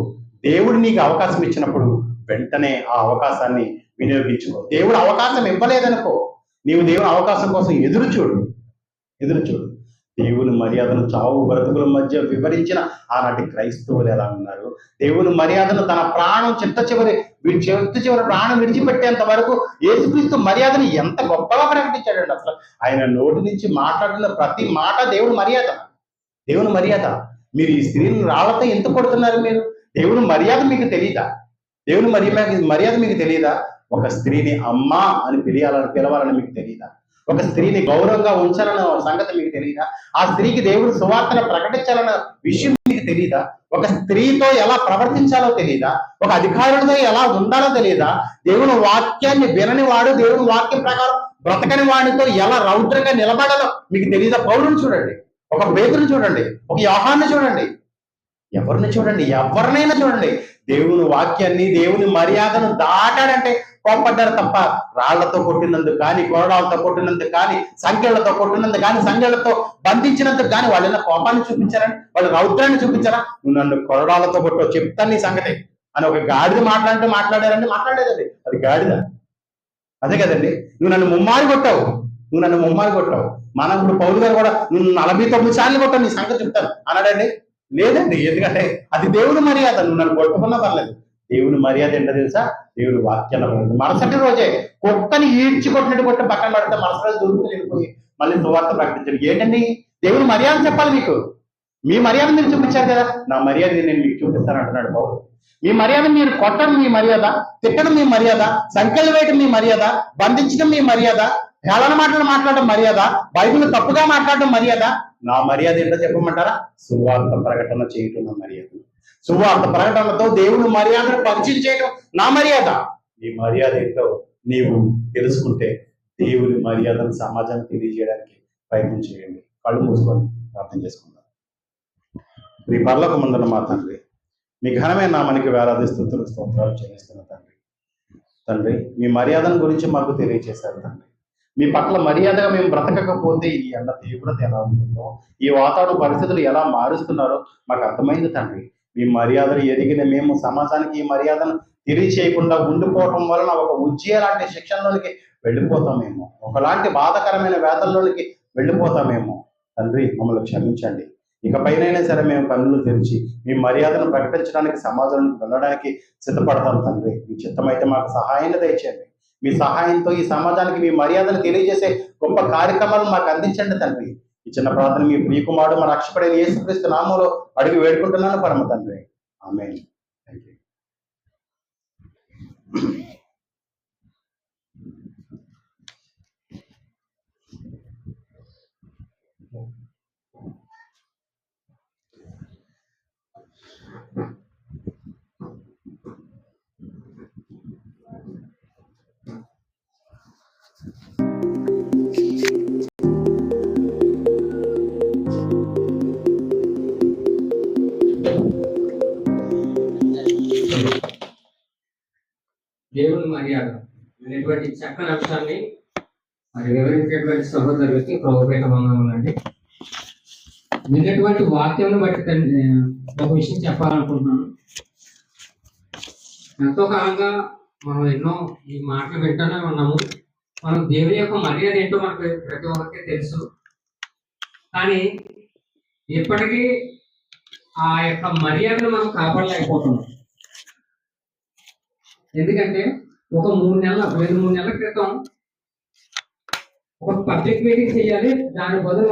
దేవుడు నీకు అవకాశం ఇచ్చినప్పుడు వెంటనే ఆ అవకాశాన్ని వినియోగించుకో. దేవుడు అవకాశం ఇవ్వలేదనుకో, నీవు దేవుని అవకాశం కోసం ఎదురు చూడు. దేవుని మర్యాదను చావు బ్రతుకుల మధ్య వివరించిన ఆనాటి క్రైస్తవులు ఎలా ఉన్నారు? దేవుని మర్యాదను తన ప్రాణం చిట్ట చివరి ప్రాణం విడిచిపెట్టేంత వరకు యేసుక్రీస్తు మర్యాదను ఎంత గొప్పగా ప్రకటించాడండి. అసలు ఆయన నోటి నుంచి మాట్లాడిన ప్రతి మాట దేవుని మర్యాద. మీరు ఈ స్త్రీని రాళ్లతో ఎంత కొడుతున్నారు? మీరు దేవుని మర్యాద మీకు తెలియదా? దేవుని మర్యాద మీకు తెలియదా? ఒక స్త్రీని అమ్మా అని పిలవాలని మీకు తెలియదా? ఒక స్త్రీని గౌరవంగా ఉంచాలన్న సంగతి మీకు తెలియదా? ఆ స్త్రీకి దేవుడు సువార్తను ప్రకటించాలన్న విషయం మీకు తెలియదా? ఒక స్త్రీతో ఎలా ప్రవర్తించాలో తెలియదా? ఒక అధికారులతో ఎలా ఉండాలో తెలియదా? దేవుని వాక్యాన్ని వినని వాడు, దేవుని వాక్యం ప్రకారం బ్రతకని వాడితో ఎలా రౌద్రంగా నిలబడాలో మీకు తెలియదా? పౌలుని చూడండి, ఒక పేతురుని చూడండి, ఒక యోహాన్ని చూడండి, ఎవరినైనా చూడండి. దేవుని వాక్యాన్ని, దేవుని మర్యాదను దాటాడంటే కోపడ్డారు తప్ప రాళ్లతో కొట్టినందుకు కానీ, కొరడాలతో కొట్టినందుకు కానీ, సంఖ్యలతో కొట్టినందుకు కానీ, సంఖ్యలతో బంధించినందుకు కానీ వాళ్ళ కోపాన్ని చూపించారని, వాళ్ళు రౌద్రాన్ని చూపించారా? నువ్వు నన్ను కొరడాలతో కొట్టావు, చెప్తాను నీ సంగతి అని ఒక గాడిద మాట్లాడారంటే మాట్లాడలేదండి, అది గాడిద. అదే కదండి. నువ్వు నన్ను ముమ్మారి కొట్టావు. మనం ఇప్పుడు పౌలు గారు కూడా నువ్వు 49 సార్లు కొట్టావు, నీ సంగతి చెప్తాను అన్నాడండి? లేదండి. ఎందుకంటే అది దేవుని మర్యాద. నువ్వు నన్ను కొట్టుకున్నా పర్లేదు. దేవుని మర్యాద ఏంటో తెలుసా? దేవుని వాక్యాన్ని మరుసటి రోజే కుక్కని ఈడ్చి కొట్టినట్టు కొట్టి పక్కన పడితే మరుసటి రోజు దొరుకుతూ వెళ్ళిపోయి మళ్ళీ సువార్త ప్రకటించాడు. ఏంటండి? దేవుని మర్యాద చెప్పాలి మీకు. మీ మర్యాద మీరు చూపించారు కదా, నా మర్యాద నేను మీకు చూపిస్తాను అంటున్నాడు పౌలు. మీ మర్యాద మీరు కొట్టడం మీ మర్యాద, తిట్టడం మీ మర్యాద, సంఖ్యలు వేయడం మీ మర్యాద, బంధించడం మీ మర్యాద, హేళన మాటలు మాట్లాడడం మర్యాద, బైబిల్ తప్పుగా మాట్లాడడం మర్యాద. నా మర్యాద ఏంటో చెప్పమంటారా? సువార్త ప్రకటన చేయటం నా మర్యాద. సువార్త ప్రకటనతో దేవుని మర్యాదను పరిచయం చేయడం నా మర్యాద. నీ మర్యాద ఏంటో నీవు తెలుసుకుంటే దేవుని మర్యాదను సమాజానికి తెలియజేయడానికి ప్రయత్నం చేయండి. కళ్ళు మూసుకొని ప్రార్థన చేసుకుందాం. ఈ పరలోకమందున్న మా తండ్రి, మీ ఘనమైన నామానికి వేలాది స్తుతులు స్తోత్రాలు చెల్లిస్తున్న తండ్రి, మీ మర్యాదను గురించి మాకు తెలియజేశారు తండ్రి. మీ పట్ల మర్యాదగా మేము బ్రతకకపోతే ఈ ఎండ తీవ్రత ఎలా ఉంటుందో, ఈ వాతావరణ పరిస్థితులు ఎలా మారుస్తున్నారో మాకు అర్థమైంది తండ్రి. మీ మర్యాదలు ఎదిగిన మేము సమాజానికి ఈ మర్యాదను తెలియచేయకుండా ఉండిపోవటం వలన ఒక ఉజ్జయ లాంటి శిక్షణలోనికి వెళ్ళిపోతామేమో, ఒకలాంటి బాధాకరమైన వేదనలోనికి వెళ్ళిపోతామేమో. తండ్రి మమ్మల్ని క్షమించండి. ఇకపైనైనా సరే మేము కన్నులు తెరిచి మీ మర్యాదను ప్రకటించడానికి, సమాజంలోకి వెళ్ళడానికి సిద్ధపడతాం తండ్రి. మీ చిత్తమైతే మాకు సహాయాన్ని దయచేయండి. మీ సహాయంతో ఈ సమాజానికి మీ మర్యాదను తెలియజేసే గొప్ప కార్యక్రమాలను మాకు అందించండి తండ్రి. ఈ చిన్న ప్రార్థన మీ ప్రియకుమారుడు, మా రక్షకుడైన యేసుక్రీస్తు నామములో అడిగి వేడుకుంటున్నాను పరమ తండ్రి. ఆమేన్. Thank you. దేవుని మర్యాద అనేటువంటి చక్కని అంశాన్ని మరి వివరించేటువంటి సహోదరులకి ప్రభుపేట వందనములండి. విన్నటువంటి వాక్యం బట్టి ఒక విషయం చెప్పాలనుకుంటున్నాను. ఎంతో కాలంగా మనం ఎన్నో ఈ మాటలు వింటూనే ఉన్నాము. మనం దేవుని యొక్క మర్యాద ఏంటో మనకు ప్రతి ఒక్కరికి తెలుసు. కానీ ఇప్పటికీ ఆ యొక్క మర్యాదను మనం కాపాడలేకపోతున్నాం. ఎందుకంటే ఒక 2-3 నెలల క్రితం ఒక పబ్లిక్ మీటింగ్ చేయాలి, దాని బదులు